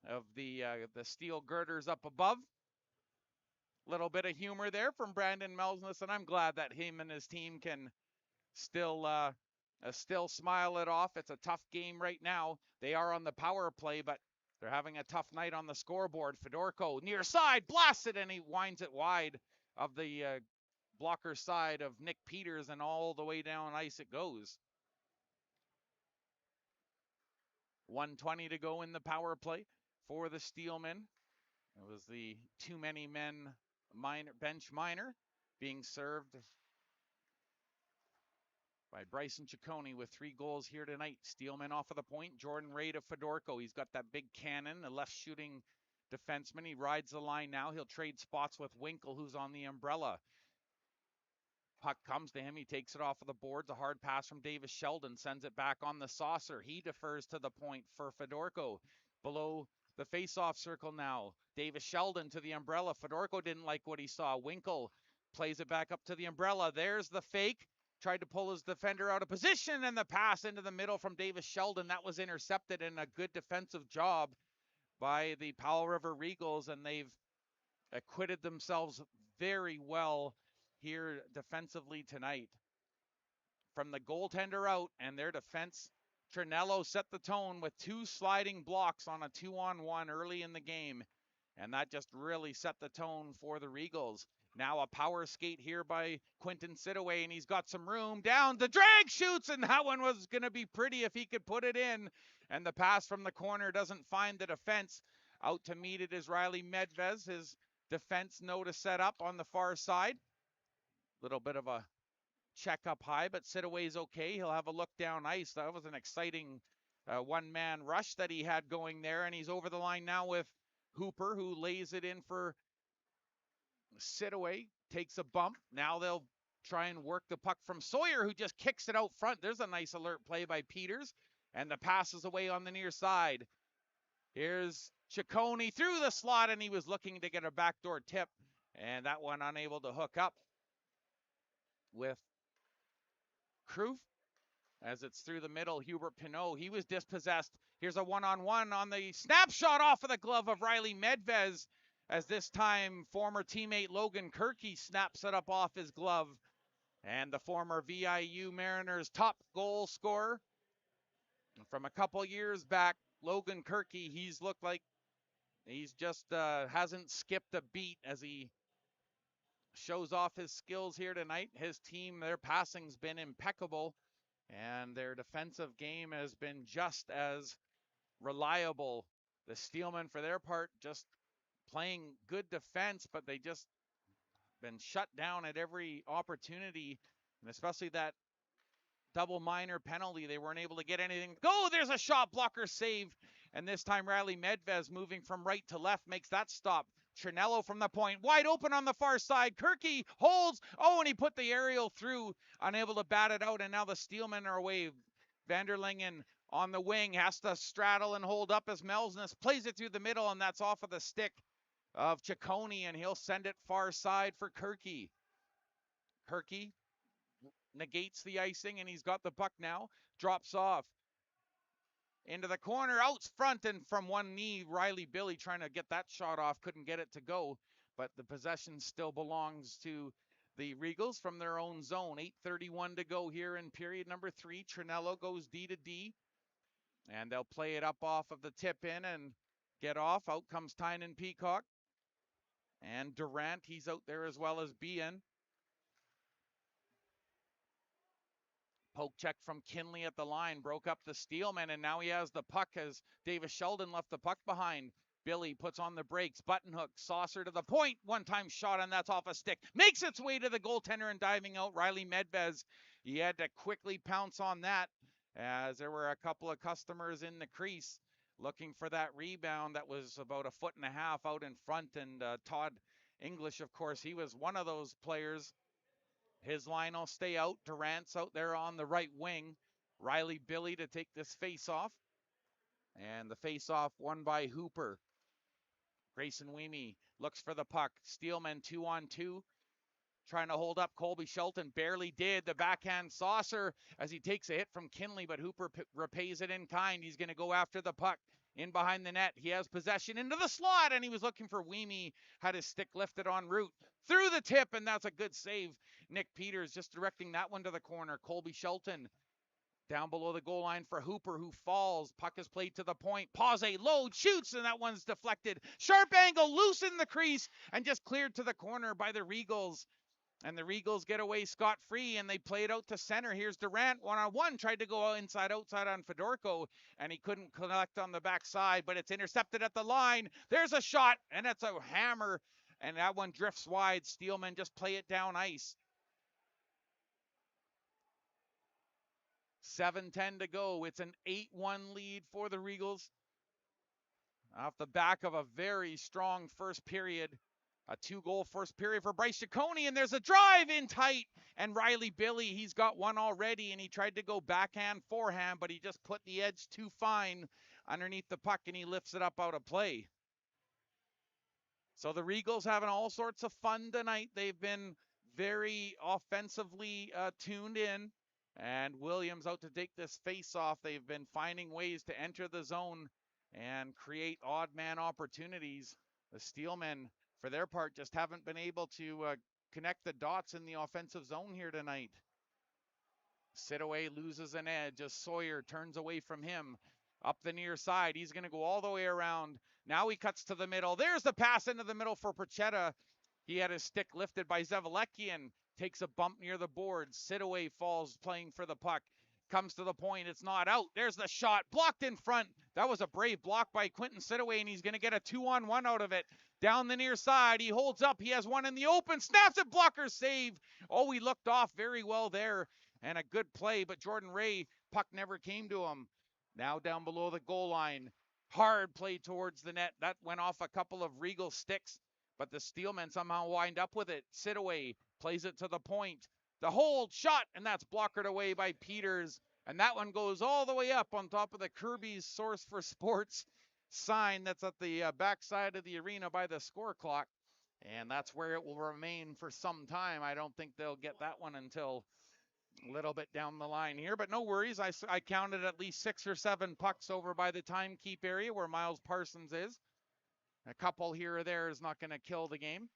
of the steel girders up above. Little bit of humor there from Brandon Melsness, and I'm glad that him and his team can still smile it off. It's a tough game right now. They are on the power play, but they're having a tough night on the scoreboard. Fedorko near side, blasts it, and he winds it wide of the blocker side of Nick Peters, and all the way down ice it goes. 1:20 to go in the power play for the Steelmen. It was the too many men bench minor being served by Bryson Ciccone with 3 goals here tonight. Steelman off of the point. Jordan Ray to Fedorko. He's got that big cannon, a left shooting defenseman. He rides the line now. He'll trade spots with Winkle, who's on the umbrella. Puck comes to him. He takes it off of the boards. A hard pass from Davis Sheldon sends it back on the saucer. He defers to the point for Fedorko. Below the face-off circle now. Davis Sheldon to the umbrella. Fedorko didn't like what he saw. Winkle plays it back up to the umbrella. There's the fake. Tried to pull his defender out of position, and the pass into the middle from Davis Sheldon. That was intercepted, in a good defensive job by the Powell River Regals, and they've acquitted themselves very well here defensively tonight. From the goaltender out and their defense, Trinello set the tone with 2 sliding blocks on a 2-on-1 early in the game, and that just really set the tone for the Regals. Now a power skate here by Quinton Sidaway, and he's got some room down. The drag shoots, and that one was going to be pretty if he could put it in. And the pass from the corner doesn't find the defense. Out to meet it is Riley Medvez. His defense know to set up on the far side. Little bit of a check up high, but Sidaway's okay. He'll have a look down ice. That was an exciting one-man rush that he had going there, and he's over the line now with Hooper, who lays it in for Sidaway, takes a bump. Now they'll try and work the puck from Sawyer, who just kicks it out front. There's a nice alert play by Peters, and the pass is away on the near side. Here's Ciccone through the slot, and he was looking to get a backdoor tip, and that one unable to hook up with Kroof. As it's through the middle, Hubert Pinot, he was dispossessed. Here's a one-on-one on the snapshot off of the glove of Riley Medvez, as this time former teammate Logan Kirky snaps it up off his glove. And the former VIU Mariners top goal scorer from a couple years back, Logan Kirky, he's looked like he's just hasn't skipped a beat as he shows off his skills here tonight. His team, their passing's been impeccable, and their defensive game has been just as reliable. The Steelmen, for their part, just playing good defense, but they just been shut down at every opportunity, and especially that double minor penalty. They weren't able to get anything. Go, there's a shot blocker saved, and this time Riley Medvez moving from right to left makes that stop. Trinello from the point, wide open on the far side. Kirky holds. Oh, and he put the aerial through, unable to bat it out, and now the Steelmen are away. Vanderlingen on the wing has to straddle and hold up as Melsness plays it through the middle, and that's off of the stick of Ciccone, and he'll send it far side for Kirky. Kirky negates the icing, and he's got the puck now. Drops off into the corner, out front, and from one knee, Riley Billy trying to get that shot off, couldn't get it to go, but the possession still belongs to the Regals from their own zone. 8:31 to go here in period number 3. Trinello goes D to D, and they'll play it up off of the tip in and get off. Out comes Tynan Peacock, And Durant, he's out there as well as Bien. Poke check from Kinley at the line, broke up the Steelman, and now he has the puck as Davis Sheldon left the puck behind. Billy puts on the brakes, button hook, saucer to the point, one-time shot, and that's off a stick. Makes its way to the goaltender and diving out, Riley Medvez. He had to quickly pounce on that as there were a couple of customers in the crease looking for that rebound that was about a foot and a half out in front, and Todd English, of course, he was one of those players. His line will stay out. Durant's out there on the right wing. Riley Billy to take this face-off. And the face-off won by Hooper. Grayson Weemy looks for the puck. Steelman 2-on-2. Trying to hold up Colby Shelton. Barely did. The backhand saucer as he takes a hit from Kinley, but Hooper repays it in kind. He's going to go after the puck. In behind the net. He has possession into the slot, and he was looking for Weemy. Had his stick lifted en route. Through the tip, and that's a good save. Nick Peters just directing that one to the corner. Colby Shelton down below the goal line for Hooper, who falls. Puck is played to the point. Pause, load, shoots, and that one's deflected. Sharp angle, loose in the crease, and just cleared to the corner by the Regals. And the Regals get away scot-free, and they play it out to center. Here's Durant, one-on-one, tried to go inside-outside on Fedorko, and he couldn't collect on the backside, but it's intercepted at the line. There's a shot, and it's a hammer, and that one drifts wide. Steelman just play it down ice. 7:10 to go. It's an 8-1 lead for the Regals. Off the back of a very strong first period. A 2-goal first period for Bryce Ciccone, and there's a drive in tight, and Riley Billy, he's got one already, and he tried to go backhand, forehand, but he just put the edge too fine underneath the puck, and he lifts it up out of play. So the Regals having all sorts of fun tonight. They've been very offensively tuned in, and Williams out to take this face-off. They've been finding ways to enter the zone and create odd man opportunities. The Steelmen, for their part, just haven't been able to connect the dots in the offensive zone here tonight. Sidaway loses an edge as Sawyer turns away from him. Up the near side, he's going to go all the way around. Now he cuts to the middle. There's the pass into the middle for Perchetta. He had his stick lifted by Zavaleki and takes a bump near the boards. Sidaway falls playing for the puck. Comes to the point. It's not out. There's the shot. Blocked in front. That was a brave block by Quentin Sidaway, and he's going to get a 2-on-1 out of it. Down the near side. He holds up. He has one in the open. Snaps it. Blocker save. Oh, he looked off very well there. And a good play, but Jordan Ray, puck never came to him. Now down below the goal line. Hard play towards the net. That went off a couple of Regal sticks, but the Steelmen somehow wind up with it. Sidaway plays it to the point. The hold, shot, and that's blockered away by Peters. And that one goes all the way up on top of the Kirby's Source for Sports sign that's at the backside of the arena by the score clock. And that's where it will remain for some time. I don't think they'll get that one until a little bit down the line here, but no worries. I counted at least 6 or 7 pucks over by the timekeep area where Miles Parsons is. A couple here or there is not going to kill the game.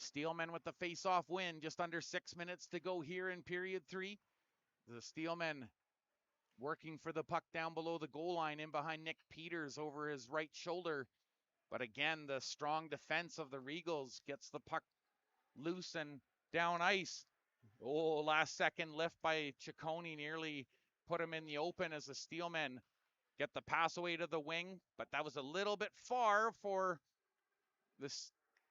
Steelmen with the face-off win. Just under 6 minutes to go here in period 3. The Steelmen working for the puck down below the goal line in behind Nick Peters over his right shoulder. But again, the strong defense of the Regals gets the puck loose and down ice. Oh, last second lift by Ciccone nearly put him in the open as the Steelmen get the pass away to the wing, but that was a little bit far for the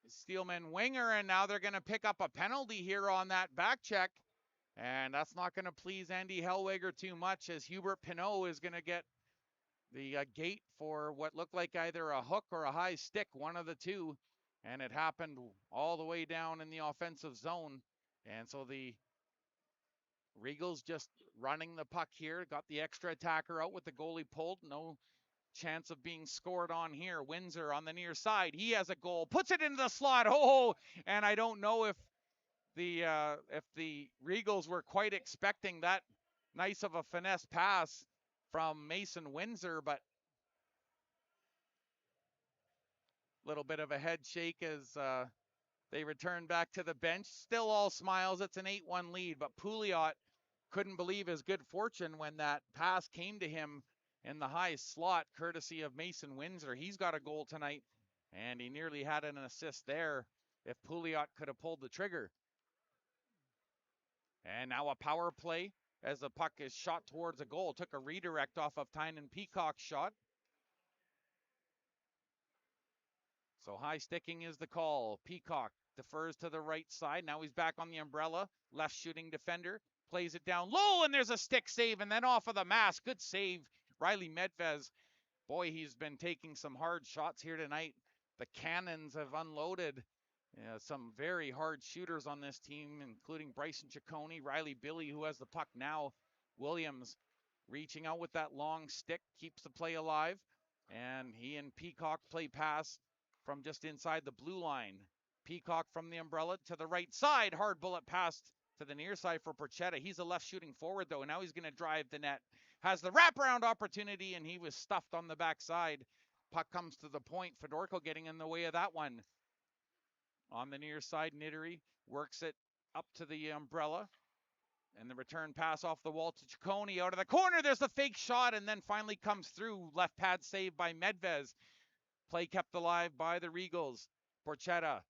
Steelmen winger, and now they're going to pick up a penalty here on that back check, and that's not going to please Andy Hellweger too much as Hubert Pinot is going to get the gate for what looked like either a hook or a high stick, one of the two, and it happened all the way down in the offensive zone. And so the Regals just running the puck here. Got the extra attacker out with the goalie pulled. No chance of being scored on here. Windsor on the near side. He has a goal. Puts it into the slot. Oh, and I don't know if the Regals were quite expecting that nice of a finesse pass from Mason Windsor, but a little bit of a head shake as they return back to the bench. Still all smiles. It's an 8-1 lead, but Pouliot couldn't believe his good fortune when that pass came to him in the high slot, courtesy of Mason Windsor. He's got a goal tonight. And he nearly had an assist there if Pouliot could have pulled the trigger. And now a power play as the puck is shot towards a goal. Took a redirect off of Tynan Peacock's shot. So high sticking is the call. Peacock defers to the right side. Now he's back on the umbrella. Left shooting defender. Plays it down low, and there's a stick save, and then off of the mask. Good save, Riley Medvez. Boy, he's been taking some hard shots here tonight. The cannons have unloaded. Some very hard shooters on this team, including Bryson Ciccone, Riley Billy, who has the puck now. Williams reaching out with that long stick, keeps the play alive. And he and Peacock play pass from just inside the blue line. Peacock from the umbrella to the right side. Hard bullet pass to the near side for Porchetta. He's a left shooting forward, though. Now he's going to drive the net. Has the wraparound opportunity, and he was stuffed on the backside. Puck comes to the point. Fedorko getting in the way of that one. On the near side, Nittery works it up to the umbrella. And the return pass off the wall to Ciccone out of the corner. There's the fake shot, and then finally comes through. Left pad save by Medvez. Play kept alive by the Regals. Porchetta.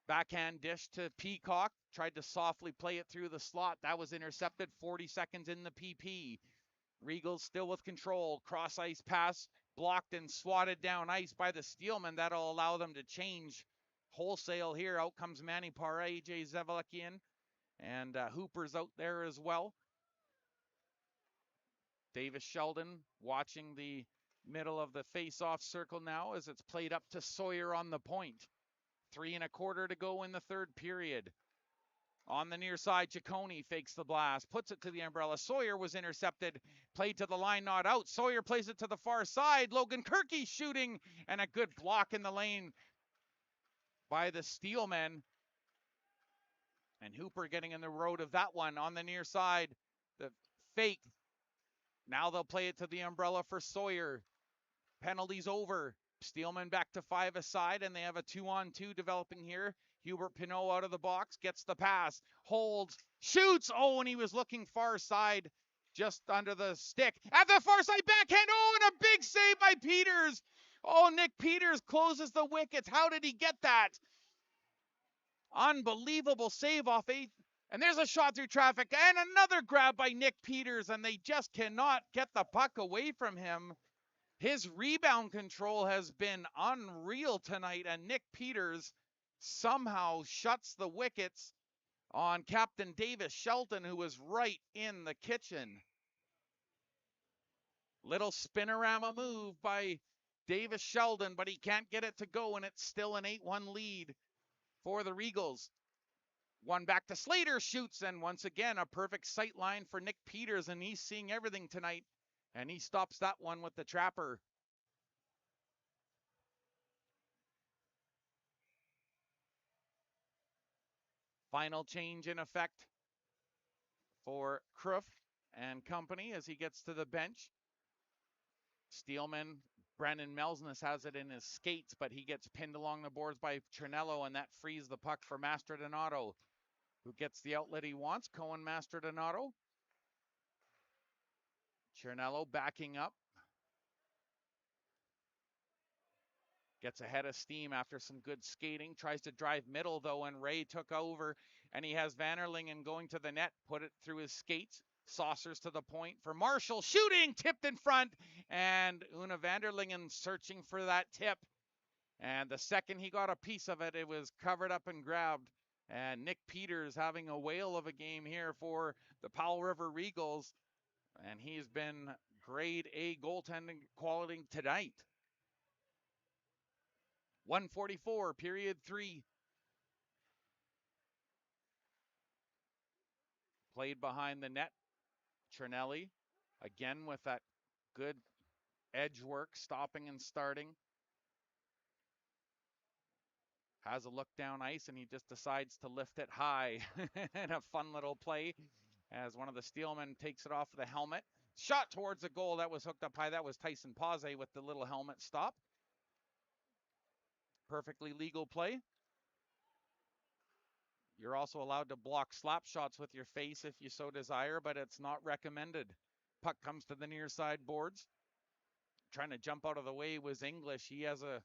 Backhand dish to Peacock. Tried to softly play it through the slot. That was intercepted. 40 seconds in the PP. Regals still with control. Cross ice pass. Blocked and swatted down ice by the Steelmen. That'll allow them to change wholesale here. Out comes Manny Parra, AJ Zevelekian. And Hooper's out there as well. Davis Sheldon watching the middle of the face-off circle now as it's played up to Sawyer on the point. 3 1/4 to go in the third period. On the near side, Ciccone fakes the blast, puts it to the umbrella. Sawyer was intercepted, played to the line, not out. Sawyer plays it to the far side. Logan Kirky shooting, and a good block in the lane by the Steelmen. And Hooper getting in the road of that one on the near side. The fake. Now they'll play it to the umbrella for Sawyer. Penalties over. Steelman back to 5 aside, and they have a 2-on-2 developing here. Hubert Pinot out of the box, gets the pass, holds, shoots. Oh, and he was looking far side, just under the stick. At the far side backhand. Oh, and a big save by Peters. Oh, Nick Peters closes the wickets. How did he get that? Unbelievable save off 8. And there's a shot through traffic and another grab by Nick Peters, and they just cannot get the puck away from him. His rebound control has been unreal tonight, and Nick Peters somehow shuts the wickets on Captain Davis Shelton, who was right in the kitchen. Little spinorama move by Davis Sheldon, but he can't get it to go, and it's still an 8-1 lead for the Regals. One back to Slater, shoots, and once again, a perfect sight line for Nick Peters, and he's seeing everything tonight, and he stops that one with the trapper. Final change in effect for Kruf and company as he gets to the bench. Steelman, Brennan Melsness has it in his skates, but he gets pinned along the boards by Cernello, and that frees the puck for Mastrodonato, who gets the outlet he wants. Cohen Mastrodonato. Cernello backing up. Gets ahead of steam after some good skating. Tries to drive middle, though, and Ray took over. And he has Vanderlingen going to the net. Put it through his skates. Saucers to the point for Marshall. Shooting! Tipped in front. And Una Vanderlingen searching for that tip. And the second he got a piece of it, it was covered up and grabbed. And Nick Peters having a whale of a game here for the Powell River Regals. And he's been grade A goaltending quality tonight. 1:44, period 3. Played behind the net. Cernelli, again with that good edge work, stopping and starting. Has a look down ice, and he just decides to lift it high. And a fun little play as one of the Steelmen takes it off the helmet. Shot towards the goal. That was hooked up high. That was Tyson Pause with the little helmet stop. Perfectly legal play. You're also allowed to block slap shots with your face if you so desire, but it's not recommended. Puck comes to the near side boards. Trying to jump out of the way was English. He has a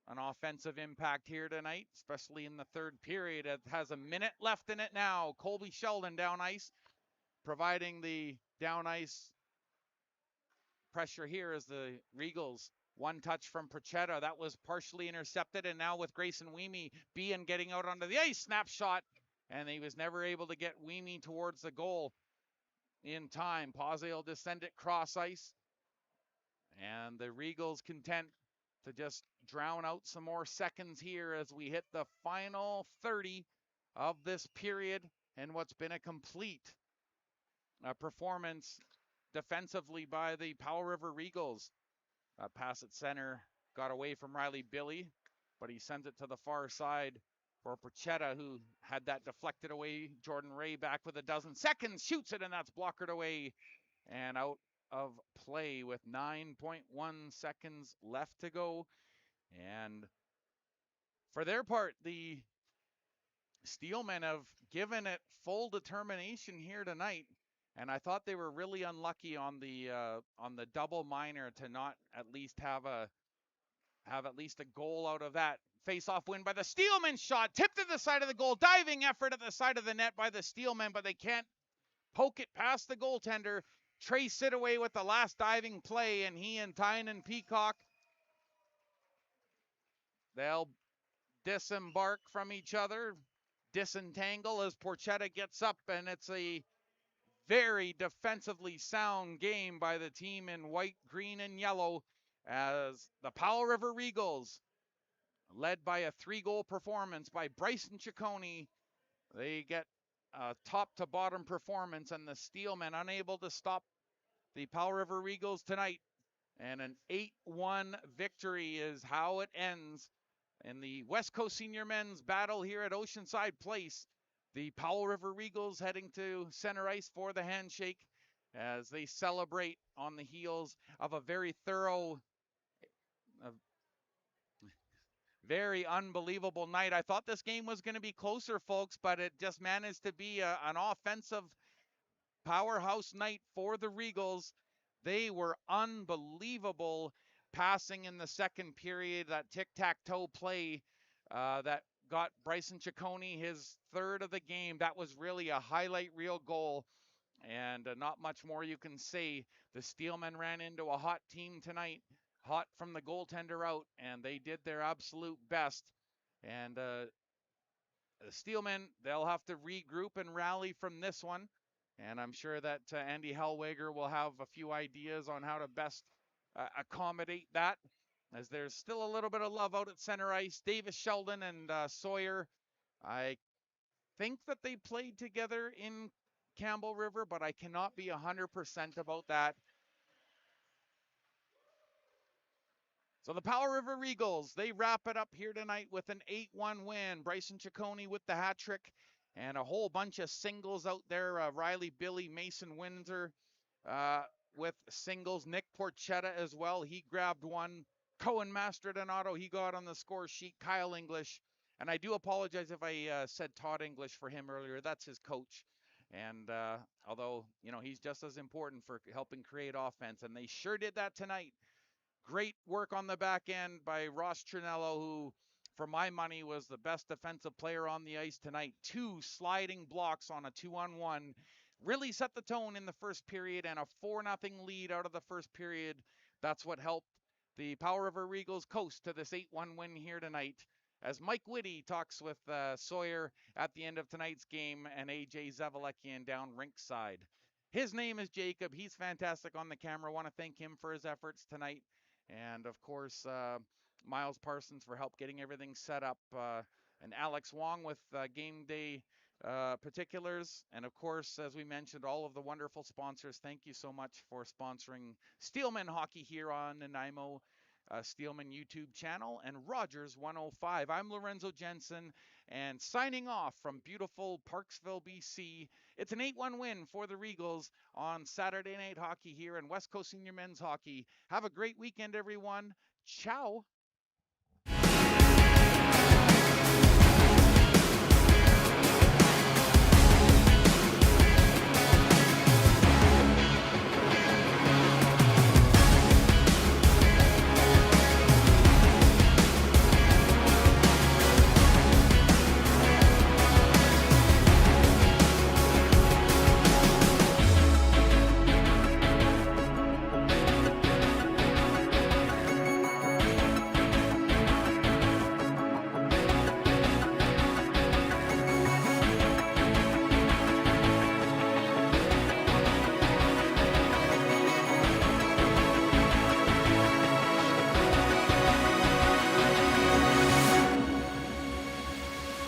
an offensive impact here tonight, especially in the third period. It has a minute left in it now. Colby Sheldon down ice, providing the down ice pressure here as the Regals. One touch from Procetta. That was partially intercepted, and now with Grayson Weemy, Bean getting out onto the ice, snapshot, and he was never able to get Weemy towards the goal in time. Pause will just send it cross ice, and the Regals content to just drown out some more seconds here as we hit the final 30 of this period and what's been a complete performance defensively by the Powell River Regals. Pass at center, got away from Riley Billy, but he sends it to the far side for Procetta, who had that deflected away. Jordan Ray back with a dozen seconds, shoots it, and that's blockered away and out of play with 9.1 seconds left to go. And for their part, the Steelmen have given it full determination here tonight. And I thought they were really unlucky on the double minor to not at least have at least a goal out of that. Face-off win by the Steelmen, shot tipped to the side of the goal. Diving effort at the side of the net by the Steelmen, but they can't poke it past the goaltender. Trey Sitaway with the last diving play, and he and Tynan Peacock, they'll disembark from each other, disentangle as Porchetta gets up, and it's a very defensively sound game by the team in white, green, and yellow as the Powell River Regals, led by a 3-goal performance by Bryson Ciccone, they get a top-to-bottom performance, and the Steelmen unable to stop the Powell River Regals tonight. And an 8-1 victory is how it ends in the West Coast Senior Men's battle here at Oceanside Place. The Powell River Regals heading to center ice for the handshake as they celebrate on the heels of a very thorough, very unbelievable night. I thought this game was going to be closer, folks, but it just managed to be an offensive powerhouse night for the Regals. They were unbelievable passing in the second period, that tic-tac-toe play that got Bryson Ciccone his third of the game. That was really a highlight reel goal, and not much more you can say. The Steelmen ran into a hot team tonight, hot from the goaltender out, and they did their absolute best. And the Steelmen, they'll have to regroup and rally from this one. And I'm sure that Andy Hellweger will have a few ideas on how to best accommodate that, as there's still a little bit of love out at center ice. Davis Sheldon and Sawyer, I think that they played together in Campbell River, but I cannot be 100% about that. So the Powell River Regals, they wrap it up here tonight with an 8-1 win. Bryson Ciccone with the hat trick and a whole bunch of singles out there. Riley Billy, Mason Windsor with singles. Nick Porchetta as well. He grabbed one. Cohen Mastrodonato, he got on the score sheet. Kyle English. And I do apologize if I said Todd English for him earlier. That's his coach. And although, he's just as important for helping create offense. And they sure did that tonight. Great work on the back end by Ross Trinello, who, for my money, was the best defensive player on the ice tonight. 2 sliding blocks on a 2-on-1. Really set the tone in the first period, and a 4-0 lead out of the first period. That's what helped the Powell River Regals coast to this 8-1 win here tonight. As Mike Whitty talks with Sawyer at the end of tonight's game, and AJ Zavalekian down rinkside. His name is Jacob. He's fantastic on the camera. I want to thank him for his efforts tonight. And, of course, Miles Parsons for help getting everything set up. And Alex Wong with game day particulars. And, of course, as we mentioned, all of the wonderful sponsors. Thank you so much for sponsoring Steelmen Hockey here on Nanaimo Steelmen YouTube channel and Rogers 105. I'm Lorenzo Jensen, and signing off from beautiful Parksville, BC. It's an 8-1 win for the Regals on Saturday Night Hockey here in West Coast Senior Men's Hockey. Have a great weekend, everyone. Ciao.